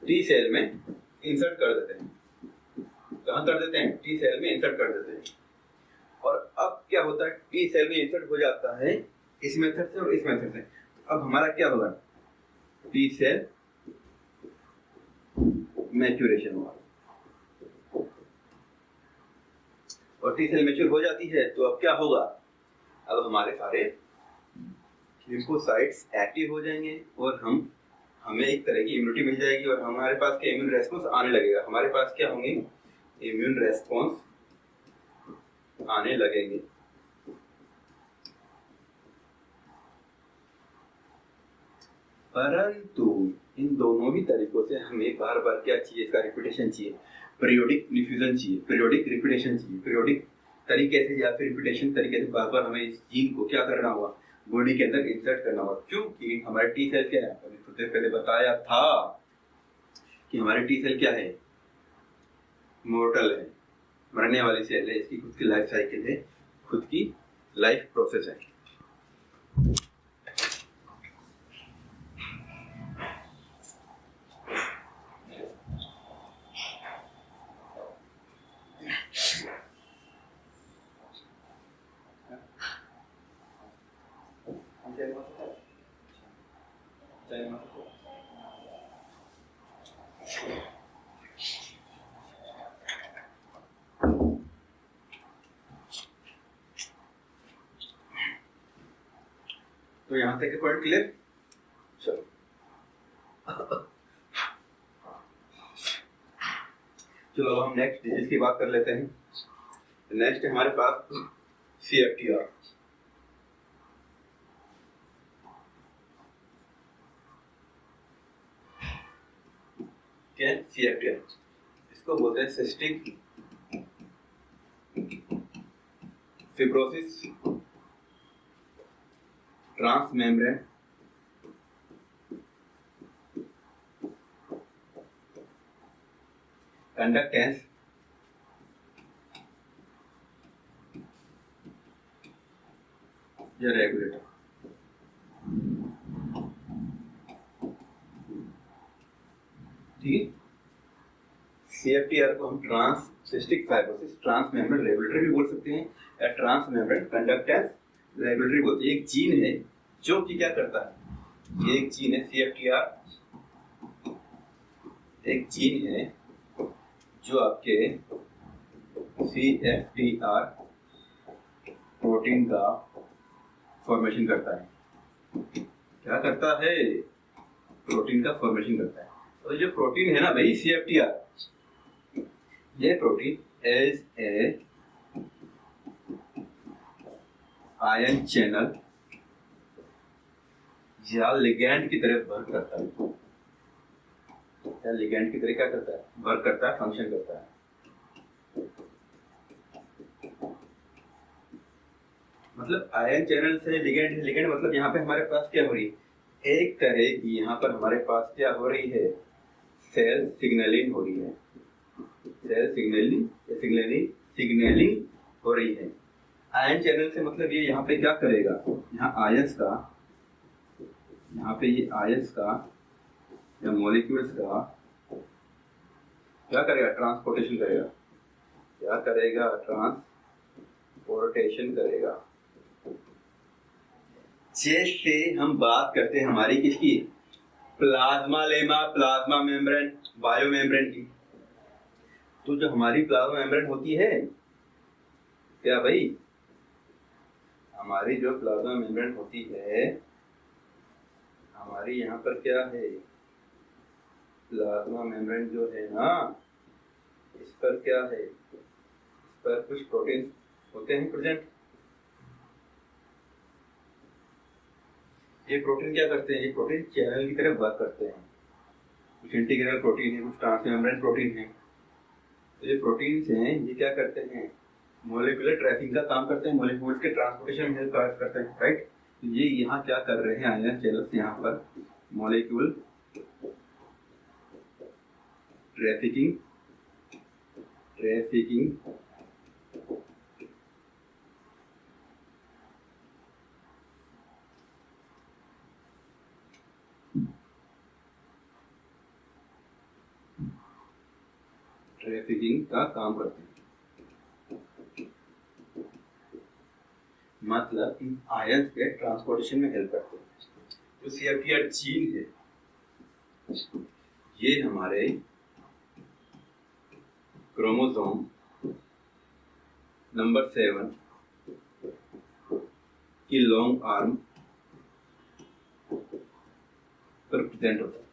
टी सेल में इंसर्ट कर देते हैं। कहाँ कर देते हैं, टी सेल में इंसर्ट कर देते हैं। और अब क्या होता है, टी सेल में इंसर्ट हो जाता है इस मेथड से और इस मेथड से। अब हमारा क्या होगा, टी सेल मैच्योरेशन होगा और टी सेल मैच्योर हो जाती है तो अब क्या होगा, अब हमारे सारे लिम्फोसाइट्स एक्टिव हो जाएंगे और हमें एक तरह की इम्यूनिटी मिल जाएगी और हमारे पास के इम्यून रेस्पॉन्स आने लगेगा। हमारे पास क्या होंगे, इम्यून रेस्पॉन्स आने लगेंगे। परंतु इन दोनों ही तरीकों से हमें बार बार क्या चाहिए, इसका रिपीटेशन चाहिए, पीरियोडिक डिफ्यूजन चाहिए, पीरियोडिक रिपीटेशन चाहिए। पीरियोडिक तरीके से या फिर रिपीटेशन तरीके से बार बार हमें इस जीन को क्या करना होगा, बॉडी के अंदर इंसर्ट करना होगा। क्योंकि हमारे टी सेल क्या है, अभी थोड़ी देर पहले बताया था कि हमारे टी सेल क्या है, मोर्टल है, मरने वाली सेल है, इसकी खुद की लाइफ साइकिल है, खुद की लाइफ प्रोसेस है। तो यहाँ तक के पॉइंट क्लियर। चलो चलो अब हम नेक्स्ट डिजीज की बात कर लेते हैं। नेक्स्ट है हमारे पास CFTR। क्या है CFTR? इसको बोलते हैं सिस्टिक फिब्रोसिस ट्रांसमेम्ब्रेन कंडक्टेंस या रेगुलेटर। ठीक है, CFTR को हम सिस्टिक फाइब्रोसिस ट्रांसमेम्ब्रेन रेगुलेटर भी बोल सकते हैं या ट्रांसमेम्ब्रेन कंडक्टेंस रेगुलेटरी बोलते हैं। एक जीन है जो कि क्या करता है, ये एक जीन है CFTR, एक जीन है जो आपके CFTR प्रोटीन का फॉर्मेशन करता है। क्या करता है? प्रोटीन का फॉर्मेशन करता है। तो जो प्रोटीन है ना भाई CFTR, ये protein as a ion channel या लिगैंड की तरह वर्क करता है, या लिगैंड की तरह क्या करता है, वर्क करता है, फंक्शन करता है। मतलब आयन चैनल से लिगैंड है, लिगैंड मतलब यहाँ पे हमारे पास क्या हो रही है, एक तरह की यहाँ पर हमारे पास क्या हो रही है, सेल सिग्नलिंग हो रही है, सेल सिग्नलिंग हो रही है। आयन चैनल से मतलब ये यहाँ पे क्या करेगा, यहाँ आयंस का, यहाँ पे ये आयंस का या मॉलिक्यूल्स का क्या करेगा, ट्रांसपोर्टेशन करेगा। क्या करेगा? ट्रांसपोर्टेशन करेगा। जैसे हम बात करते हैं हमारी किसकी, plasma lemma, plasma membrane, bio membrane की। तो जो हमारी प्लाज्मा मेम्ब्रेन होती है, क्या भाई, हमारी जो प्लाज्मा मेम्ब्रेन होती है, हमारी यहाँ पर क्या है, प्लाज्मा मेम्ब्रेन जो है ना, इस पर क्या है, इस पर कुछ प्रोटीन होते हैं प्रेजेंट। ये प्रोटीन क्या करते हैं, ये प्रोटीन चैनल की तरह वर्क करते हैं। कुछ इंटीग्रल प्रोटीन है, कुछ ट्रांसमेम्ब्रेन प्रोटीन है। तो ये प्रोटीन्स हैं, ये क्या करते हैं, मॉलिक्यूलर ट्रैफिकिंग का काम करते हैं, मॉलिक्यूल्स के ट्रांसपोर्टेशन में हेल्प करते हैं, राइट। तो ये यहाँ क्या कर रहे हैं, आयन चैनल्स यहाँ पर मॉलिक्यूल ट्रैफिकिंग का काम करते हैं। मतलब इन आयन के ट्रांसपोर्टेशन में हेल्प करते हैं। जो CFTR जीन है, ये हमारे क्रोमोसोम नंबर 7 की लॉन्ग आर्म पर प्रेजेंट होता है।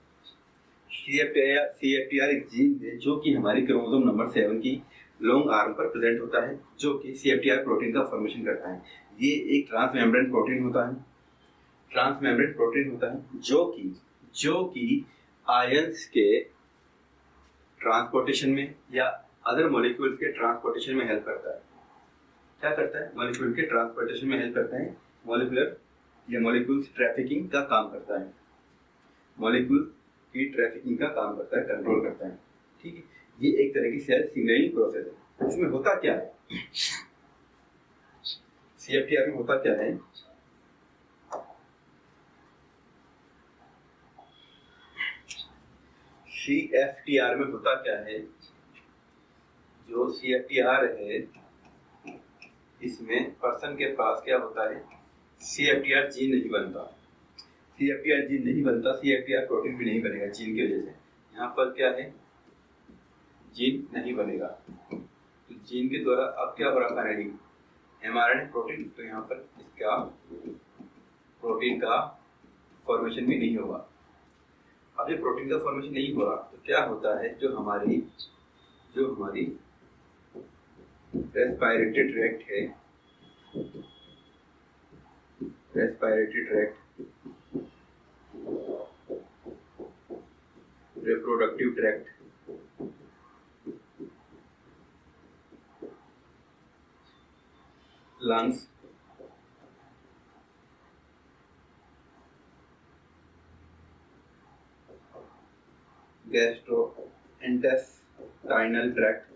CFTR एक जीन है जो कि हमारी क्रोमोसोम नंबर 7 की लॉन्ग आर्म पर प्रेजेंट होता है, जो कि CFTR प्रोटीन का फॉर्मेशन करता है। ये एक ट्रांसमेम्ब्रेन प्रोटीन होता है, ट्रांसमेम्ब्रेन प्रोटीन होता है जो कि आयंस के ट्रांसपोर्टेशन में या अदर मॉलिक्यूल्स के ट्रांसपोर्टेशन में हेल्प करता है। क्या करता है, मॉलिक्यूल के ट्रांसपोर्टेशन में हेल्प करता है, मॉलिक्यूलर या मॉलिक्यूल्स ट्रैफिकिंग का काम करता है, मॉलिक्यूल की ट्रैफिकिंग का काम करता है, कंट्रोल करता है। ठीक है, ये एक तरह की सेल सिग्नलिंग प्रोसेस है। इसमें होता क्या है, CFTR में होता क्या है, CFTR में होता क्या है, जो CFTR है इसमें पर्सन के पास क्या होता है, CFTR जीन नहीं बनता, CFTR जीन नहीं बनता, CFTR प्रोटीन भी नहीं बनेगा जीन की वजह से। यहाँ पर क्या है, जीन नहीं बनेगा। तो जीन के द्वारा अब क्या हो रहा है, mRNA प्रोटीन, तो यहाँ पर इसका प्रोटीन का फॉर्मेशन भी नहीं होगा। अब जब प्रोटीन का फॉर्मेशन नहीं हो रहा तो क्या होता है, जो हमारी रेस्पिरेटरी ट्रैक्ट है, respiratory tract, reproductive tract, lungs, gastrointestinal tract,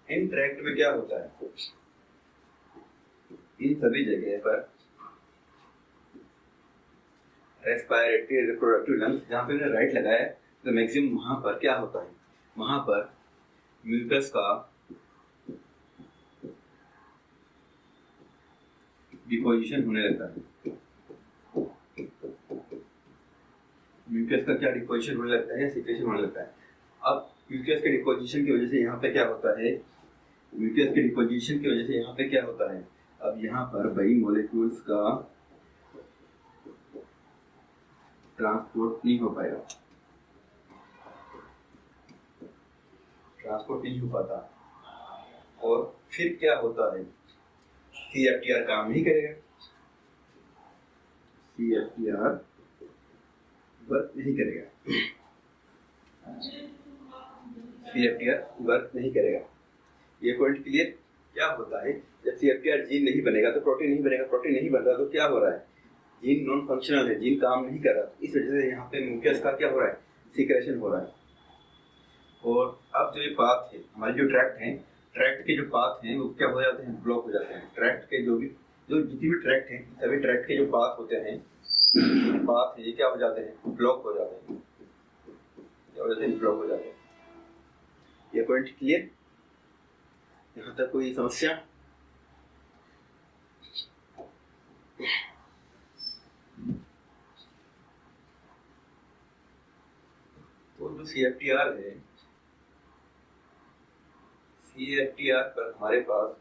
इन ट्रैक्ट में क्या होता है, इन सभी जगह पर रेस्पिरेटरी, रिप्रोडक्टिव, लंग्स, जहाँ पे मैंने राइट लगाया है तो मैक्सिमम वहां पर क्या होता है, वहां पर म्यूकस का डिपोजिशन होने लगता है। म्यूकस का क्या डिपोजिशन होने लगता है, सीक्रेशन होने लगता है। अब म्यूकस के डिपोजिशन की वजह से यहाँ पे क्या होता है, म्यूकस के डिपोजिशन की वजह से यहाँ पे क्या होता है, अब यहाँ पर वही मॉलिक्यूल्स का ट्रांसपोर्ट नहीं हो पाएगा, ट्रांसपोर्ट नहीं हो पाता, और फिर क्या होता है, CFTR काम नहीं करेगा, CFTR वर्क नहीं करेगा, CFTR वर्क नहीं करेगा। ये पॉइंट क्लियर? क्या होता है, जब CFTR जीन नहीं बनेगा तो प्रोटीन नहीं बनेगा, प्रोटीन नहीं बन रहा तो क्या हो रहा है, जीन नॉन फंक्शनल है, जीन काम नहीं कर रहा, इस वजह से यहाँ पे म्यूकस का क्या हो रहा है, सीक्रेशन हो रहा है। और अब जो ये पाथ है, हमारे जो ट्रैक्ट हैं, ट्रैक्ट के जो पाथ हैं वो क्या हो जाते हैं, ब्लॉक हो जाते हैं। ट्रैक्ट के जो जितनी भी ट्रैक्ट हैं, सभी ट्रैक्ट के जो पाथ होते हैं, पाथ है, ये क्या हो जाते हैं, ब्लॉक हो जाते हैं, क्या हो जाते हैं, ब्लॉक हो जाते हैं। ये पॉइंट क्लियर? यहाँ तक कोई समस्या? तो जो CFTR है, CFTR पर हमारे पास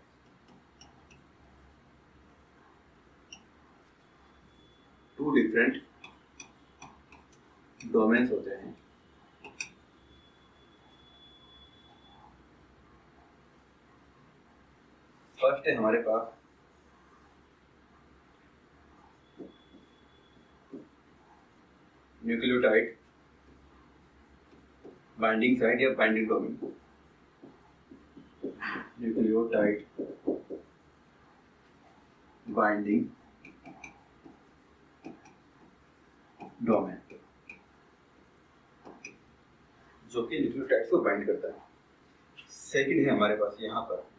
टू डिफरेंट डोमेन्स होते हैं। फर्स्ट है हमारे पास न्यूक्लियोटाइड बाइंडिंग साइट या binding domain, nucleotide binding domain, जो कि न्यूक्लियोटाइड्स को बाइंड करता है। सेकंड है हमारे पास यहाँ पर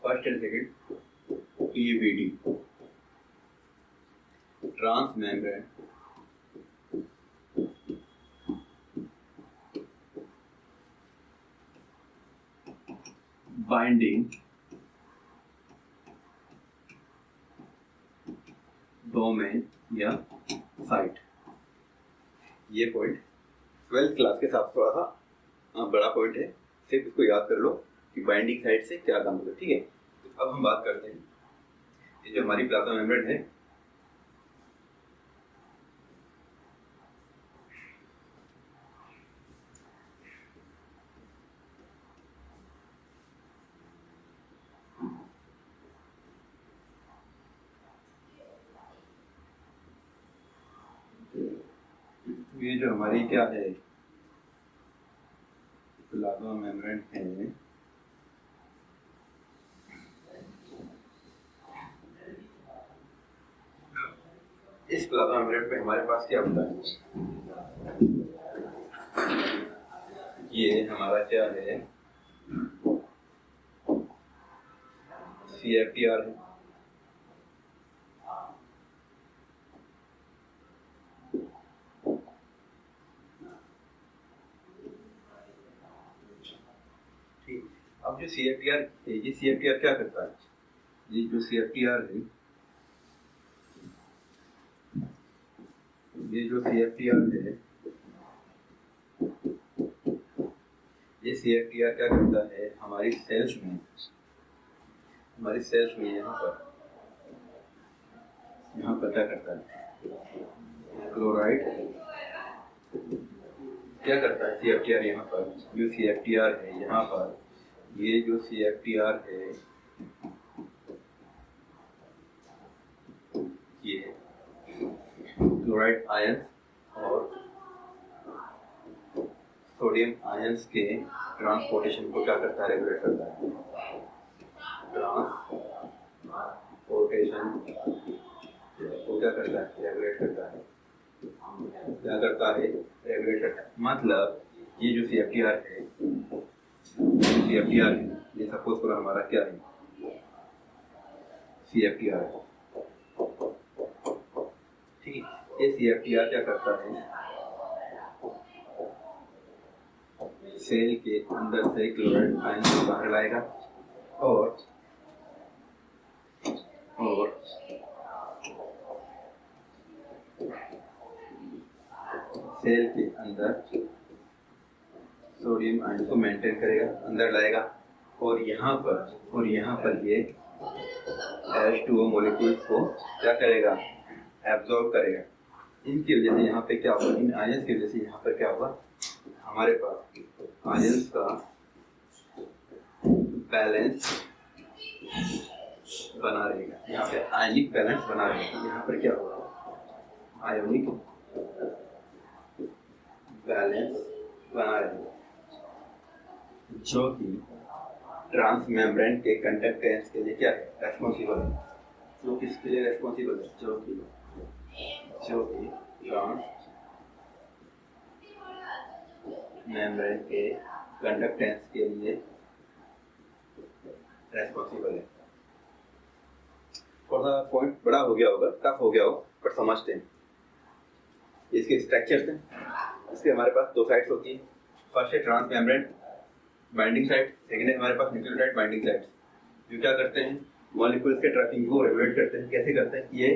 first and second TBD, transmembrane binding domain या साइट। ये पॉइंट 12th क्लास के साथ थोड़ा सा बड़ा पॉइंट है, सिर्फ इसको याद कर लो कि बाइंडिंग साइट से क्या काम होता है। ठीक है, तो अब हम बात करते हैं, ये जो हमारी प्लाज्मा मेम्ब्रेन है, ये जो हमारी क्या है, प्लाज्मा मेम्ब्रेन है, इस प्लाज्मा मेम्ब्रेन पे हमारे पास क्या होता है, ये हमारा क्या है, CFTR है, अब जो CFTR है, ये CFTR क्या करता है? ये जो CFTR है, ये जो CFTR है, ये CFTR क्या करता है? हमारी सेल्स में यहाँ पर क्या करता है? क्लोराइड क्या करता है? CFTR यहाँ पर जो CFTR है, यहाँ पर ये जो CFTR है, ये क्लोराइड आयन और सोडियम आयंस के ट्रांसपोर्टेशन को क्या करता है? रेगुलेट करता है। ट्रांसपोर्टेशन को क्या करता है? रेगुलेट करता है। क्या करता है? रेगुलेट करता है। मतलब ये जो CFTR है, ये सपोज करो हमारा क्या है? CFTR है, ठीक है। ये CFTR क्या करता है? सेल के अंदर से क्लोराइड आयन को बाहर लाएगा और सेल के अंदर सोडियम आयन को मेंटेन करेगा, अंदर लाएगा और यहाँ पर ये H2O मॉलिक्यूल्स को क्या करेगा? एब्जॉर्ब करेगा। इनकी वजह से यहाँ पे क्या होगा? इन आयंस की वजह से यहाँ पर क्या होगा? हमारे पास आयंस का बैलेंस बना रहेगा। यहाँ पे आयनिक बैलेंस बना रहेगा। यहाँ पर क्या होगा? आयोनिक बैलेंस बना रहेगा, जो कि ट्रांस मेम्ब्रेन के कंडक्टेंस के लिए क्या है? रेस्पॉन्सिबल है। जो किसके लिए रेस्पॉन्सिबल है? जो कि ट्रांस मेम्ब्रेन के कंडक्टेंस के लिए रेस्पॉन्सिबल है। थोड़ा पॉइंट बड़ा हो गया होगा, टफ हो गया होगा, पर समझते हैं। इसके स्ट्रक्चर्स हैं। इसके हमारे पास दो साइड्स होती हैं। फर्स्ट है transmembrane binding site, second है हमारे पास न्यूक्लियोटाइड बाइंडिंग साइट, जो क्या करते हैं? मॉलिक्यूल्स के ट्रैफिंग को रेगुलेट करते हैं। कैसे करते हैं? ये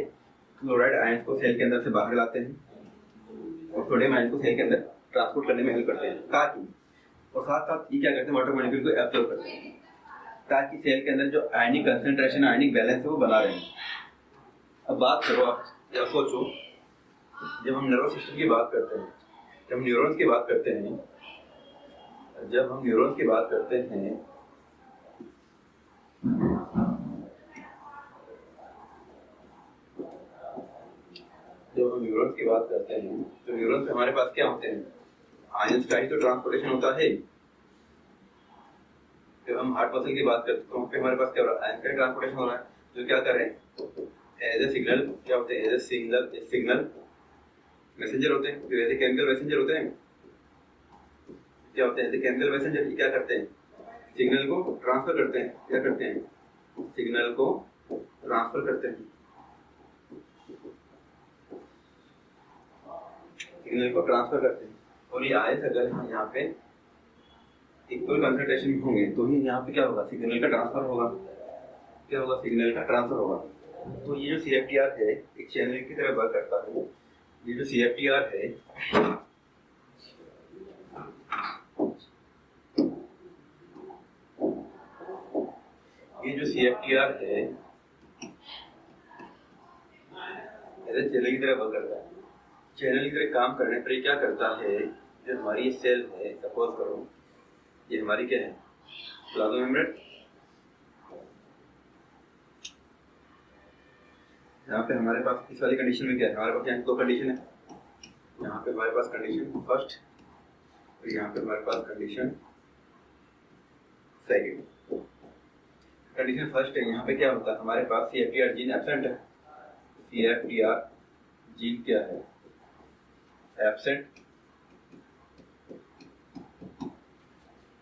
क्लोराइड आयंस को सेल के अंदर से बाहर लाते हैं और सोडियम आयन को सेल के अंदर ट्रांसपोर्ट करने में हेल्प करते हैं, ताकि और साथ साथ ये क्या करते हैं? वाटर मॉलिक्यूल को एब्जॉर्ब करते हैं, ताकि सेल के अंदर जो आयनिक कंसंट्रेशन, आयनिक बैलेंस है वो बना रहे। अब बात करो, आप या सोचो, जब हम नर्वस सिस्टम की बात करते हैं, जब हम न्यूरॉन्स की बात करते हैं, जब हम न्यूरॉन्स की बात करते हैं तो न्यूरॉन्स में हमारे पास क्या होते हैं? आयंस का ही तो ट्रांसपोर्टेशन होता है। जब हम हार्ट मसल की बात करते हैं तो वहाँ पे हमारे पास क्या हो रहा है? आयंस का ट्रांसपोर्टेशन हो रहा है, जो क्या कर रहे हैं? एज ए सिग्नल क्या होते हैं? एज ए सिग्नल मैसेंजर होते हैं, जो एज ए केमिकल मैसेंजर होते हैं। क्या होते हैं? एज ए केमिकल मैसेंजर क्या करते हैं? सिग्नल को ट्रांसफर करते हैं। क्या करते हैं? सिग्नल को ट्रांसफर करते हैं। सिग्नल को ट्रांसफर करते हैं। और ये आयंस अगर यहाँ पे इक्वल कंसंट्रेशन में होंगे तो ही यहाँ पे क्या होगा? सिग्नल का ट्रांसफर होगा। क्या होगा? सिग्नल का ट्रांसफर होगा। तो ये जो CFTR है एक चैनल की तरह वर्क करता है। ये जो CFTR है, ऐसे चैनल की तरह वर्क करता है। चैनल की तरह काम करने पर ये क्या करता है? जो हमारी सेल है, सपोज करो ये हमारी क्या है? Plasma membrane. यहाँ पे हमारे पास इस वाली कंडीशन में क्या है? हमारे पास यहाँ दो कंडीशन है। यहाँ पे हमारे पास कंडीशन फर्स्ट और यहाँ पे हमारे पास कंडीशन सेकेंड। कंडीशन फर्स्ट है, यहाँ पे क्या होता है? हमारे पास CFTR जीन एब्सेंट है। CFTR जीन क्या है? एब्सेंट,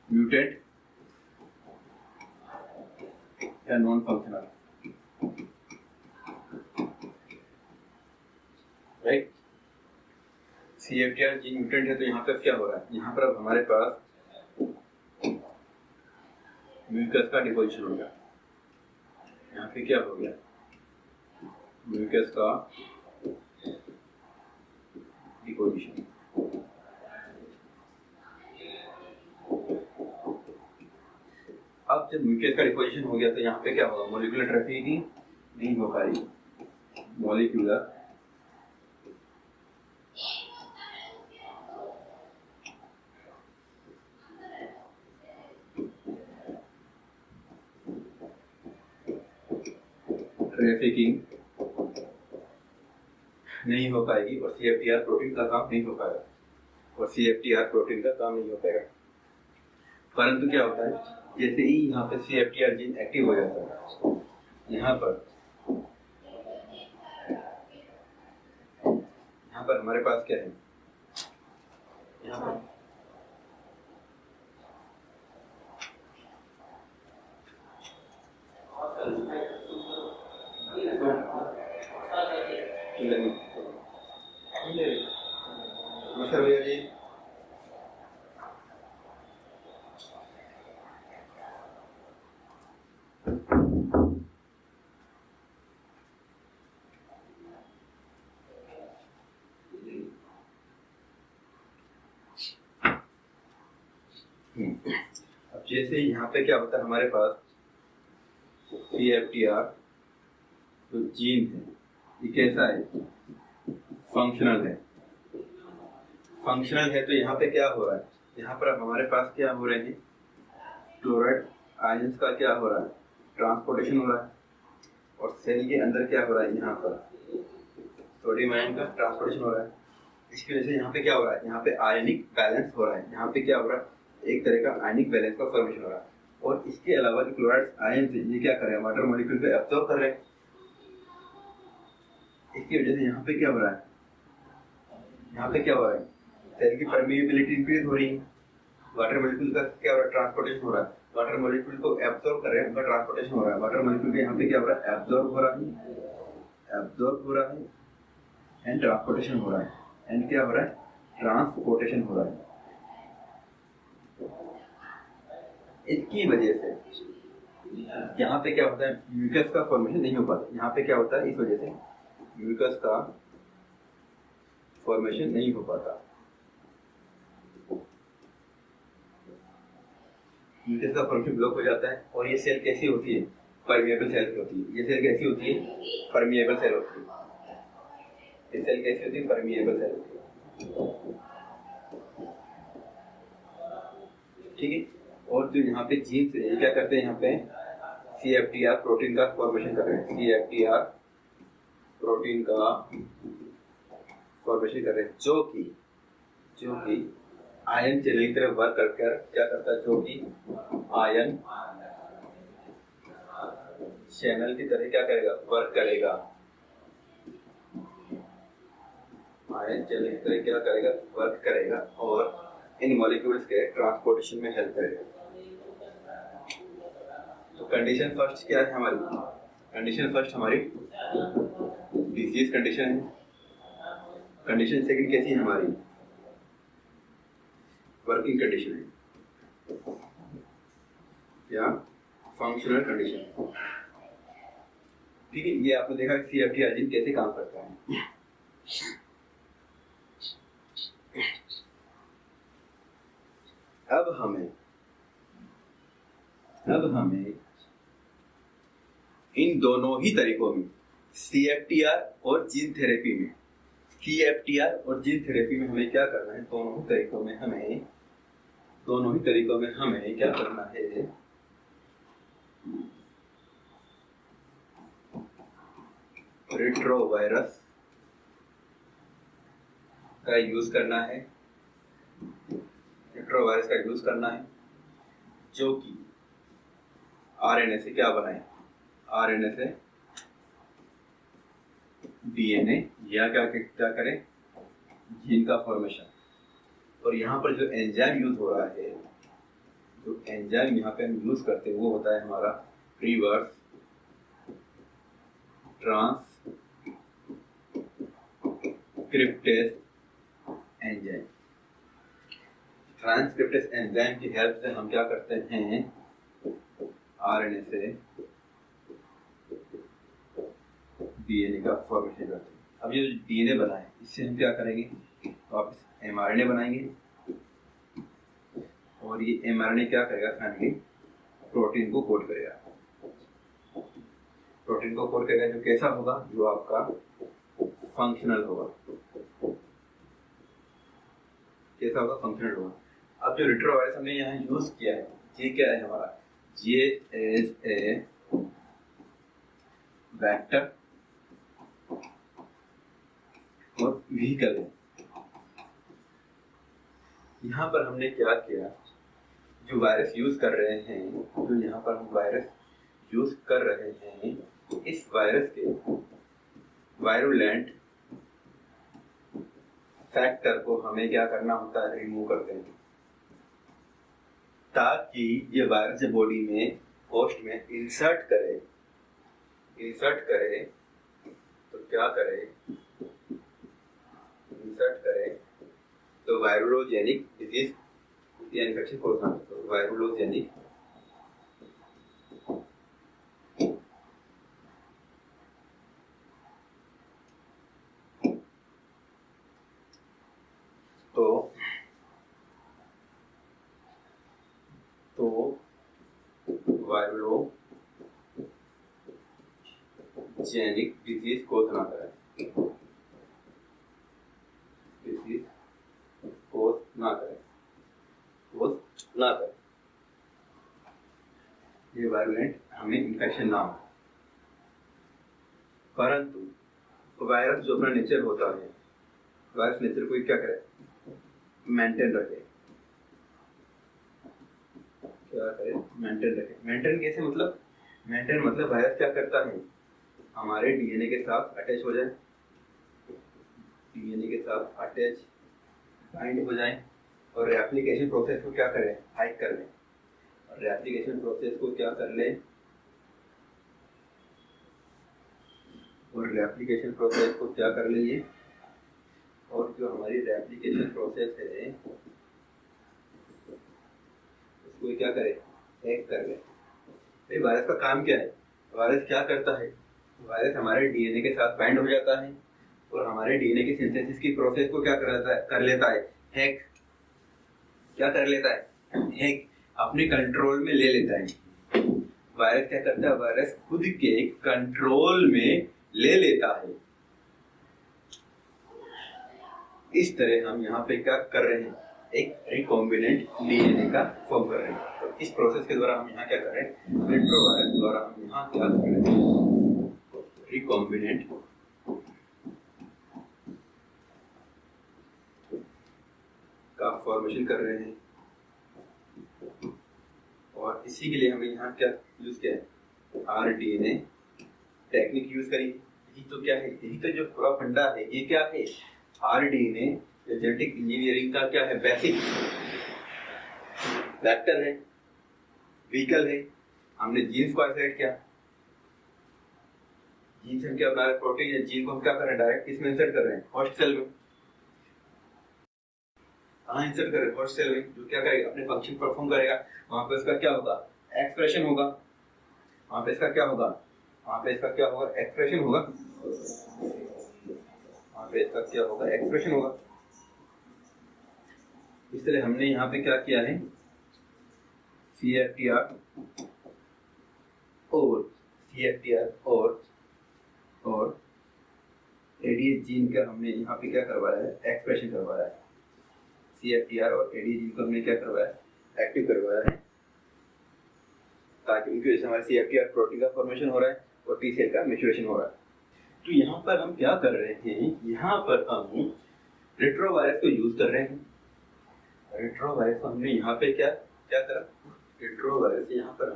म्यूटेट या non functional, right? CFTR gene mutant है तो यहाँ पर क्या हो रहा है? यहाँ पर अब हमारे पास म्यूकस का डिपोजिशन हो गया। यहाँ पे क्या हो गया, म्यूकस का डिपोजिशन। अब जब म्यूकस का डिपोजिशन हो गया तो यहाँ पे क्या होगा, मॉलिक्यूलर ट्रैफिकिंग नहीं हो पाएगी। मॉलिक्यूलर ट्रैफिकिंग नहीं हो पाएगी और CFTR प्रोटीन का काम नहीं हो पाएगा, और CFTR प्रोटीन का काम नहीं हो पाएगा। परंतु क्या होता है, जैसे ही यहाँ पे CFTR जीन एक्टिव हो जाता है, यहाँ पर हमारे पास क्या है, यहाँ पर नमस्कार भैया जी। अब जैसे यहाँ पे क्या होता है, हमारे पास CFTR जो जीन है ये कैसा है, फंक्शनल है। फंक्शनल है तो यहाँ पे क्या हो रहा है, यहाँ पर हमारे पास क्या हो रहे हैं, क्लोराइड आयंस का क्या हो रहा है, ट्रांसपोर्टेशन हो रहा है। और सेल के अंदर क्या हो रहा है, यहाँ पर सोडियम आयन का ट्रांसपोर्टेशन हो रहा है। इसकी वजह से यहाँ पे क्या हो रहा है, यहाँ पे आयनिक बैलेंस हो रहा है। यहाँ पे क्या हो रहा है, एक तरह का आयनिक बैलेंस का फॉर्मेशन हो रहा है। और इसके अलावा जो क्लोराइड आयन से ये क्या कर रहे हैं, वाटर मॉलिक्यूल पे एब्जॉर्ब कर रहे हैं। इसकी वजह से यहाँ पे क्या हो रहा है, यहाँ पे क्या हो रहा है, सेल की परमिएबिलिटी इंक्रीज हो रही है। वाटर मॉलिक्यूल का क्या हो रहा है, ट्रांसपोर्टेशन हो रहा है। वाटर मॉलिक्यूल को एब्जॉर्ब कर रहे हैं, उनका ट्रांसपोर्टेशन हो रहा है। वाटर मॉलिक्यूल के यहाँ पे क्या हो रहा है, एब्जॉर्ब हो रहा है एंड ट्रांसपोर्टेशन हो रहा है। एंड क्या हो रहा है, ट्रांसपोर्टेशन हो रहा है। इसकी वजह से यहाँ पे क्या होता है, म्यूकस का फॉर्मेशन नहीं हो पाता। यहाँ पे क्या होता है, इस वजह से म्यूकस का फॉर्मेशन नहीं हो पाता। म्यूकस का फॉर्मेशन ब्लॉक हो जाता है। और ये सेल कैसी होती है, परमिएबल सेल होती है। ये सेल कैसी होती है, परमिएबल सेल होती है। ये सेल कैसी होती है, परमिएबल सेल होती है। ठीक है। और जो यहाँ पे जीन्स है, ये क्या करते हैं, यहाँ पे CFTR प्रोटीन का फॉर्मेशन कर रहे हैं। CFTR प्रोटीन का फॉर्मेशन कर रहे हैं, जो कि आयन चैनल की तरफ वर्क करकर क्या करता है, जो कि आयन चैनल की तरह क्या करेगा, वर्क करेगा। आयन चैनल की तरह क्या करेगा, वर्क करेगा और इन मॉलिक्यूल्स के ट्रांसपोर्टेशन में हेल्प करेगा। तो कंडीशन फर्स्ट क्या है हमारी, कंडीशन फर्स्ट हमारी डिजीज कंडीशन है। कंडीशन सेकंड कैसी है हमारी, वर्किंग कंडीशन है या फंक्शनल कंडीशन। ठीक है। ये आपने देखा कि CFTR जीन कैसे काम करता है। अब हमें इन दोनों ही तरीकों में, CFTR और जीन थेरेपी में, CFTR और जीन थेरेपी में हमें क्या करना है, दोनों ही तरीकों में हमें क्या करना है, रेट्रोवायरस का यूज करना है। रेट्रोवायरस का यूज करना है जो कि RNA से क्या बनाए, RNA से DNA या क्या करें, जीन का फॉर्मेशन। और यहाँ पर जो एंजाइम यूज हो रहा है, जो एंजाइम यहाँ पे हम यूज करते हैं वो होता है हमारा reverse transcriptase enzyme. Transcriptase enzyme की हेल्प से हम क्या करते हैं, आरएनए से डीएनए का फॉर्मेशन करते हैं। अब ये डीएनए बना है, इससे हम क्या करेंगे, वापस एमआरएनए बनाएंगे, और ये एमआरएनए क्या करेगा, फाइनली प्रोटीन को कोड करेगा। प्रोटीन को कोड करेगा जो कैसा होगा, जो आपका फंक्शनल होगा। कैसा होगा, फंक्शनल होगा। अब जो रेट्रोवायरस हमने यहाँ यूज किया है, ये क्या है हमारा, ये इज ए वेक्टर और व्हीकल है। यहाँ पर हमने क्या किया, जो वायरस यूज कर रहे हैं, जो यहाँ पर हम वायरस यूज कर रहे हैं, इस वायरस के वायरुलेंट फैक्टर को हमें क्या करना होता है, रिमूव करते हैं, ताकि ये वायरस बॉडी में होस्ट में इंसर्ट करे तो क्या करे, इंसर्ट करे तो वायरोलोजेनिक डिजीज या इन्फेक्शन को वायरोलोजेनिक तो वायरोलोजेनिक डिजीज को ना करे, डिजीज को ना करे, ये वायरुलेंट हमें इन्फेक्शन ना हो। परंतु वायरस जो अपना नेचर होता है, वायरस नेचर को क्या करे, मेंटेन रखे। क्या करे, मेंटेन रखे। मेंटेन कैसे, मतलब मेंटेन मतलब वायरस क्या करता है, हमारे डीएनए के साथ अटैच हो जाए, डीएनए के साथ अटैच बाइंड हो जाए, और रेप्लिकेशन प्रोसेस को क्या करें, हाइड कर लें, और रेप्लिकेशन प्रोसेस को क्या कर लें, और रेप्लिकेशन प्रोसेस को क्या कर लें, और जो हमारी रेप्लिकेशन प्रोसेस है उसको क्या करे, हैक कर ले। भाई वायरस का काम क्या है, वायरस क्या करता है, वायरस हमारे डीएनए के साथ बाइंड हो जाता है और हमारे डीएनए की सिंथेसिस की प्रोसेस को क्या कर लेता है, हैक। क्या कर लेता है, हैक, अपने कंट्रोल में ले लेता है। वायरस क्या करता है, वायरस खुद के कंट्रोल में ले लेता है। इस तरह हम यहाँ पे क्या कर रहे हैं, एक रिकॉम्बिनेंट डीएनए का फॉर्म कर रहे हैं। तो इस प्रोसेस के द्वारा हम यहाँ क्या कर रहे हैं, रेट्रोवायरस द्वारा हम यहाँ क्या कर रहे हैं, रिकॉम्बिनेंट का फॉर्मेशन कर रहे हैं। और इसी के लिए हमने यहाँ क्या यूज किया है, आरडीएनए टेक्निक यूज करी। यही तो क्या है, यही तो जो पूरा फंडा है, ये क्या है, आरडीएनए जेनेटिक इंजीनियरिंग का क्या है, बेसिक वेक्टर है, व्हीकल है। हमने जीन्स को आइसोलेट किया, जीन्स हम क्या बना रहे हैं, प्रोटीन या जीन को हम क्या कर रहे हैं, डायरेक्ट किसमें इंसर्ट कर रहे हैं, होस्ट सेल में। कहाँ इंसर्ट कर रहे हैं, होस्ट सेल में, जो क्या करेगा, अपने फंक्शन परफॉर्म करेगा। वहां पे उसका क्या होगा, एक्सप्रेशन होगा। वहां पे इसका क्या होगा, वहां पे इसका क्या होगा, एक्सप्रेशन होगा। वहां पे इसका क्या होगा, एक्सप्रेशन होगा। इसलिए हमने यहाँ पे क्या किया है, CFTR और ADH जीन का हमने यहाँ पे क्या करवाया है, एक्सप्रेशन करवाया है। CFTR और ADH जीन को हमने क्या करवाया है, एक्टिव करवाया है, ताकि उनकी वजह से हमारे CFTR प्रोटीन का फॉर्मेशन हो रहा है और T सेल का मैच्योरेशन हो रहा है। तो यहाँ पर हम क्या कर रहे हैं, यहाँ पर हम रेट्रोवायरस को यूज कर रहे हैं। रेट्रोवायरस को हमने यहाँ पे क्या क्या करा, रेट्रोवायरस यहाँ पर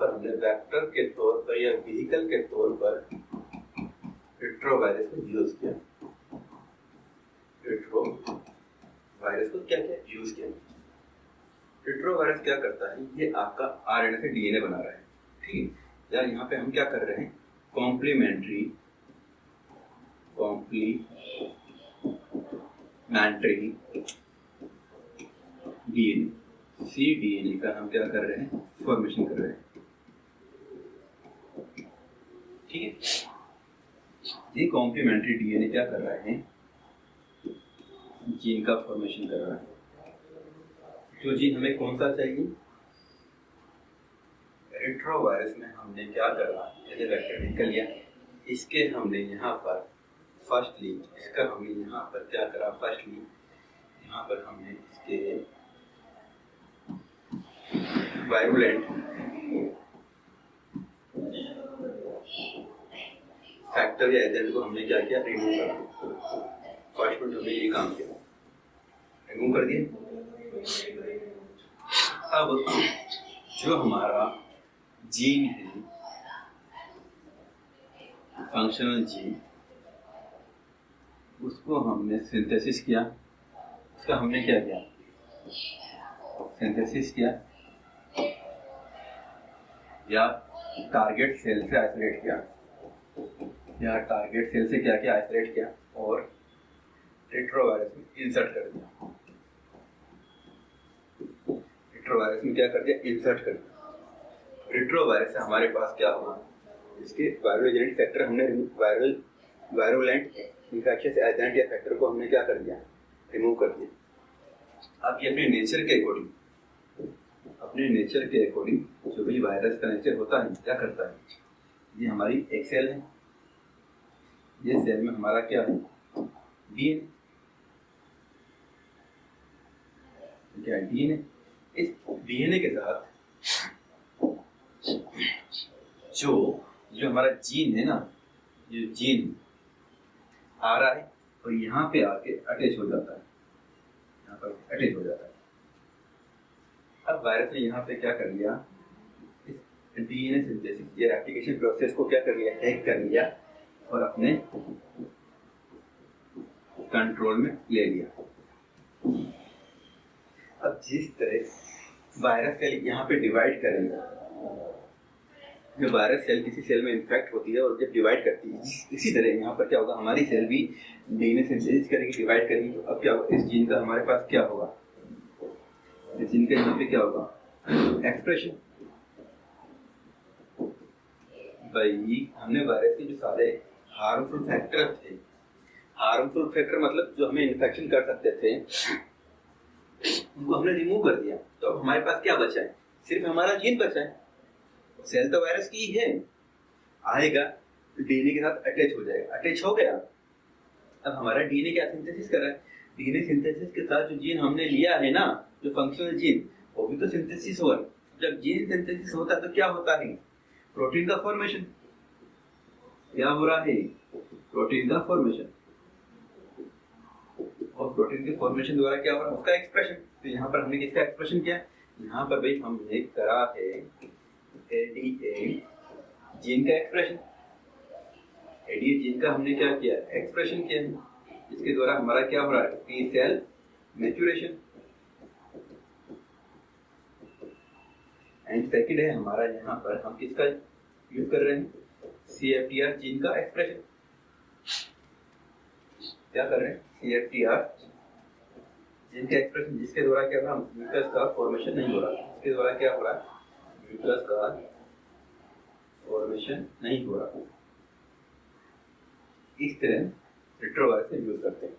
हमने वेक्टर के तौर पर या व्हीकल के तौर पर रेट्रोवायरस को यूज किया। रेट्रोवायरस को क्या क्या यूज किया। रेट्रोवायरस क्या करता है, ये आपका आरएनए से डीएनए बना रहा है, ठीक है। या यहाँ पे हम क्या कर रहे हैं, कॉम्प्लीमेंट्री डीएनए cDNA का हम क्या कर रहे हैं, फॉर्मेशन कर रहे हैं। ठीक है, ये कॉम्प्लीमेंट्री डीएनए क्या कर रहा है, जीन का फॉर्मेशन कर रहा है। जो जीन हमें कौन सा चाहिए, रेट्रोवायरस में हमने क्या करा, जैसे वेक्टर निकल लिया, इसके हमने यहाँ पर फर्स्टली, इसका हमने यहाँ पर क्या करा, फर्स्टली यहाँ पर हमने इसके वायरुलेंट फैक्टर या एजेंट को हमने क्या किया, रिमूव कर दिया। फर्स्ट में हमने ये काम किया, रिमूव कर दिया। अब जो हमारा जीन है, फंक्शनल जीन, उसको हमने सिंथेसिस किया। उसका हमने क्या किया, सिंथेसिस किया या टारगेट सेल से आइसोलेट किया, या टारगेट सेल से क्या किया, आइसोलेट किया और रेट्रोवायरस में इंसर्ट कर दिया। रेट्रोवायरस में क्या कर दिया, इंसर्ट कर दिया। रेट्रोवायरस से हमारे पास क्या हुआ, इसके वायरोजेनिक फैक्टर हमने वायरुलेंट इन्फेक्शियस एजेंट या फैक्टर को हमने क्या कर दिया, रिमूव कर दिया। अब ये अपने नेचर के अकॉर्डिंग, अपने नेचर के अकॉर्डिंग जो भी वायरस का नेचर होता है क्या करता है, ये हमारी एक सेल है, ये सेल में हमारा क्या है, डीएनए, क्या है, डीएनए। इस डीएनए के साथ जो हमारा जीन है ना, जो जीन आ रहा है और यहाँ पे आके अटैच हो जाता है, यहाँ पर अटैच हो जाता है। अब वायरस ने यहाँ पे क्या कर लिया, इस डीएनए सिंथेसिस या रेप्लिकेशन प्रोसेस को क्या कर लिया, हैक कर लिया और अपने कंट्रोल में ले लिया। अब जिस तरह वायरस सेल यहाँ पे डिवाइड करेंगे, जब वायरस सेल किसी सेल में इन्फेक्ट होती है और जब डिवाइड करती है, इसी तरह यहाँ पर क्या होगा, हमारी सेल भी डीएनए सिंथेसिस करेगी, डिवाइड करेगी। तो अब क्या होगा, इस जीन का हमारे पास क्या होगा, इस जीन का यहाँ पे क्या होगा, एक्सप्रेशन। भाई हमने वायरस के जो सारे हार्मफुल फैक्टर थे, हार्मफुल फैक्टर मतलब जो हमें इन्फेक्शन कर सकते थे, उनको हमने रिमूव कर दिया। तो अब हमारे पास क्या बचा है, सिर्फ हमारा जीन बचा है। सेल तो वायरस की है, आएगा डीएनए के साथ अटैच हो जाएगा, अटैच हो गया। अब हमारा डीएनए क्या सिंथेसिस कर रहा है, डीएनए सिंथेसिस के साथ जो जीन हमने लिया है ना, जो फंक्शनल जीन, वो भी तो सिंथेसिस हो रहा है। जब जीन सिंथेसिस होता है तो क्या होता है, प्रोटीन का फॉर्मेशन। क्या हो रहा है, प्रोटीन का फॉर्मेशन, और प्रोटीन के फॉर्मेशन द्वारा क्या हो रहा है, उसका एक्सप्रेशन। तो यहाँ पर हमने किसका एक्सप्रेशन किया, यहाँ पर भाई हमने करा है एडीए जीन का एक्सप्रेशन। एडीए जीन का हमने क्या किया, एक्सप्रेशन किया है, जिसके द्वारा हमारा क्या हो रहा है, T cell maturation. And second है हमारा, यहाँ पर हम किसका यूज कर रहे हैं, सीएफटीआर जीन का एक्सप्रेशन। क्या कर रहे हैं, सीएफटीआर जीन का एक्सप्रेशन, जिसके द्वारा क्या हो रहा है, म्यूकस का फॉर्मेशन नहीं हो रहा। इसके द्वारा क्या हो रहा है, म्यूकस का फॉर्मेशन नहीं हो रहा। इस तरह रेट्रोवायरस से यूज करते हैं।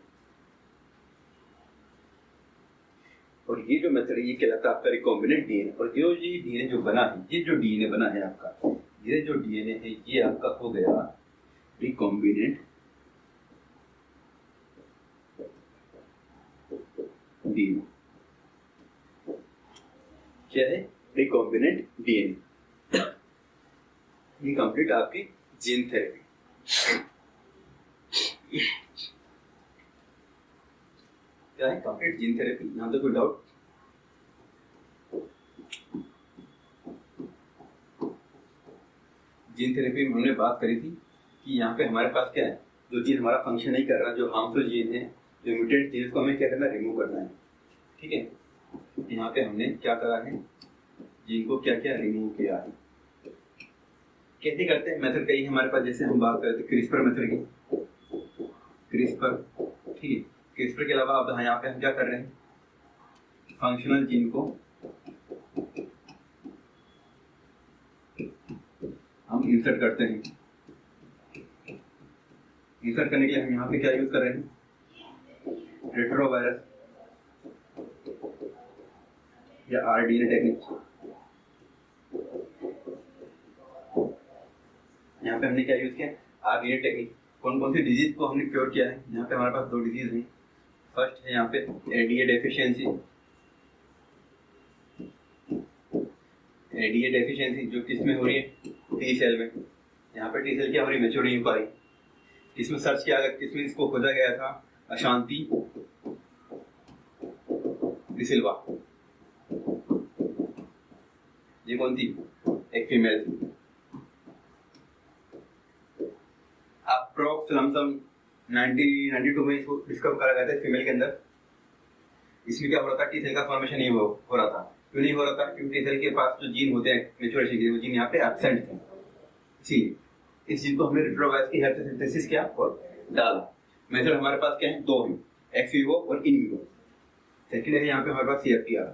और ये जो मेथड है ये कहलाता है आपका रिकॉम्बिनेंट डीएनए। और जो ये डीएनए जो बना है, ये जो डीएनए बना है आपका, ये जो डीएनए है ये आपका हो गया रिकॉम्बिनेंट डीएनए। क्या है, रिकॉम्बिनेंट डीएनए। ये कंप्लीट आपकी जीन थेरेपी। क्या है, कंप्लीट जीन थेरेपी। यहाँ तो कोई डाउट, जीन थेरेपी में हमने बात करी थी कि यहाँ पे हमारे पास क्या है, जो जीन हमारा फंक्शन नहीं कर रहा, जो हार्मफुल जीन है, जो म्यूटेंट जीन, उसको हमें क्या करना है, रिमूव करना है। ठीक है, यहाँ पे हमने क्या करा है, जीन को क्या क्या रिमूव किया है। कैसे करते हैं, मेथड कई हमारे पास, जैसे हम बात करते हैं क्रिस्पर मेथड की, क्रिस्पर। ठीक है, क्रिस्पर के अलावा अब यहाँ पे हम क्या कर रहे हैं, फंक्शनल जीन को हम इंसर्ट करते हैं। इंसर्ट करने के लिए हम यहाँ पे क्या यूज कर रहे हैं, रेट्रोवायरस या RDNA टेक्निक। यहाँ पे हमने क्या यूज किया, RDNA टेक्निक। कौन कौन सी डिजीज को हमने क्योर किया है, यहाँ पे हमारे पास 2 डिजीज हैं। फर्स्ट है यहाँ पे ADA डेफिशिएंसी। ADA डेफिशिएंसी जो किस में हो रही है, टी सेल में। यहाँ पे टी सेल क्या हो रही है, मैच्योर नहीं हो पा रही। इसमें सर्च किया गया, किसमें इसको खोजा गया था, अशांति डिसिल्वा। ये कौन थी, एक फीमेल थी। अप्रॉक्स लमसम 92 में इसको डिस्कवर करा गया था फीमेल के अंदर। इसमें क्या हो रहा था, टी सेल का फॉर्मेशन नहीं हो रहा था। क्यों नहीं हो रहा था, क्योंकि टी सेल के पास जो जीन होते हैं मैच्योरेशन के, वो जीन यहाँ पे एब्सेंट थे। इसीलिए इस जीन को हमने रेट्रोवायरस की हेल्प से सिंथेसिस किया और डाला। मेथड हमारे पास क्या है, 2 हैं, एक्स विवो और इन विवो। सेकेंड है यहाँ पे हमारे पास CFTR।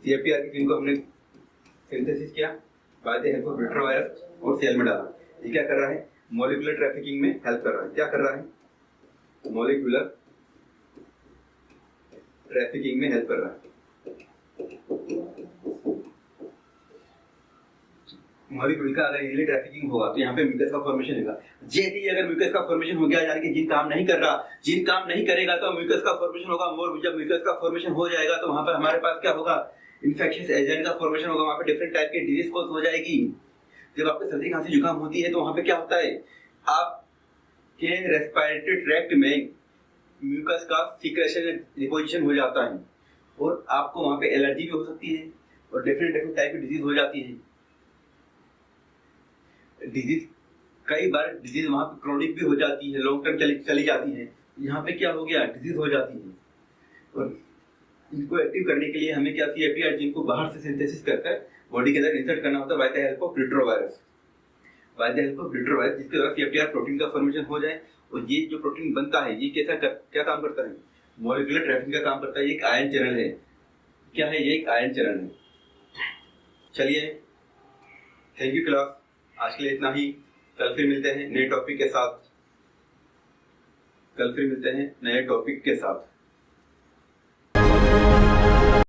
CFTR की जीन को हमने सिंथेसिस किया by the help of retrovirus और सेल में डाला। ये क्या कर रहा है, मॉलिक्यूलर ट्रैफिकिंग में हेल्प कर रहा है। क्या कर रहा है, मॉलिक्यूलर ट्रैफिकिंग में हेल्प कर रहा है। मॉलिक्यूल का अगर इजीली ट्रैफिकिंग होगा तो यहाँ पे म्यूकस का फॉर्मेशन होगा। जैसे ही अगर म्यूकस का फॉर्मेशन हो गया, यानी कि जीन काम नहीं कर रहा, जीन काम नहीं करेगा तो म्यूकस का फॉर्मेशन होगा। और जब म्यूकस का फॉर्मेशन हो जाएगा तो वहां पर हमारे पास क्या होगा, इन्फेक्शियस एजेंट का फॉर्मेशन होगा। वहां पे डिफरेंट टाइप के डिजीज कॉज हो जाएगी। जब आपको सर्दी खांसी जुकाम होती है तो वहां पे क्या होता है, आपके रेस्पिरेटरी ट्रैक्ट में म्यूकस का सीक्रेशन डिपोजिशन हो जाता है और आपको वहां पे एलर्जी भी हो सकती है और डिफरेंट टाइप की डिजीज हो जाती है। डिजीज कई बार डिजीज वहां पे क्रोनिक भी हो जाती है, लॉन्ग टर्म चली जाती है। यहाँ पे क्या हो गया, डिजीज हो जाती है। और इनको एक्टिव करने के लिए हमें क्या, CFTR जीन को बाहर से सिंथेसिस कर बॉडी के अंदर इंसर्ट करना होता है by the help of retrovirus. By the help of retrovirus, जिसके द्वारा CFTR प्रोटीन का फॉर्मेशन हो जाए। और ये जो प्रोटीन बनता है ये क्या काम करता है, मॉलिक्यूलर ट्रैफिकिंग का काम करता है। ये एक आयन चैनल है। क्या है, ये एक आयन चैनल है। चलिए, थैंक यू क्लास, आज के लिए इतना ही। कल फिर मिलते हैं नए टॉपिक के साथ।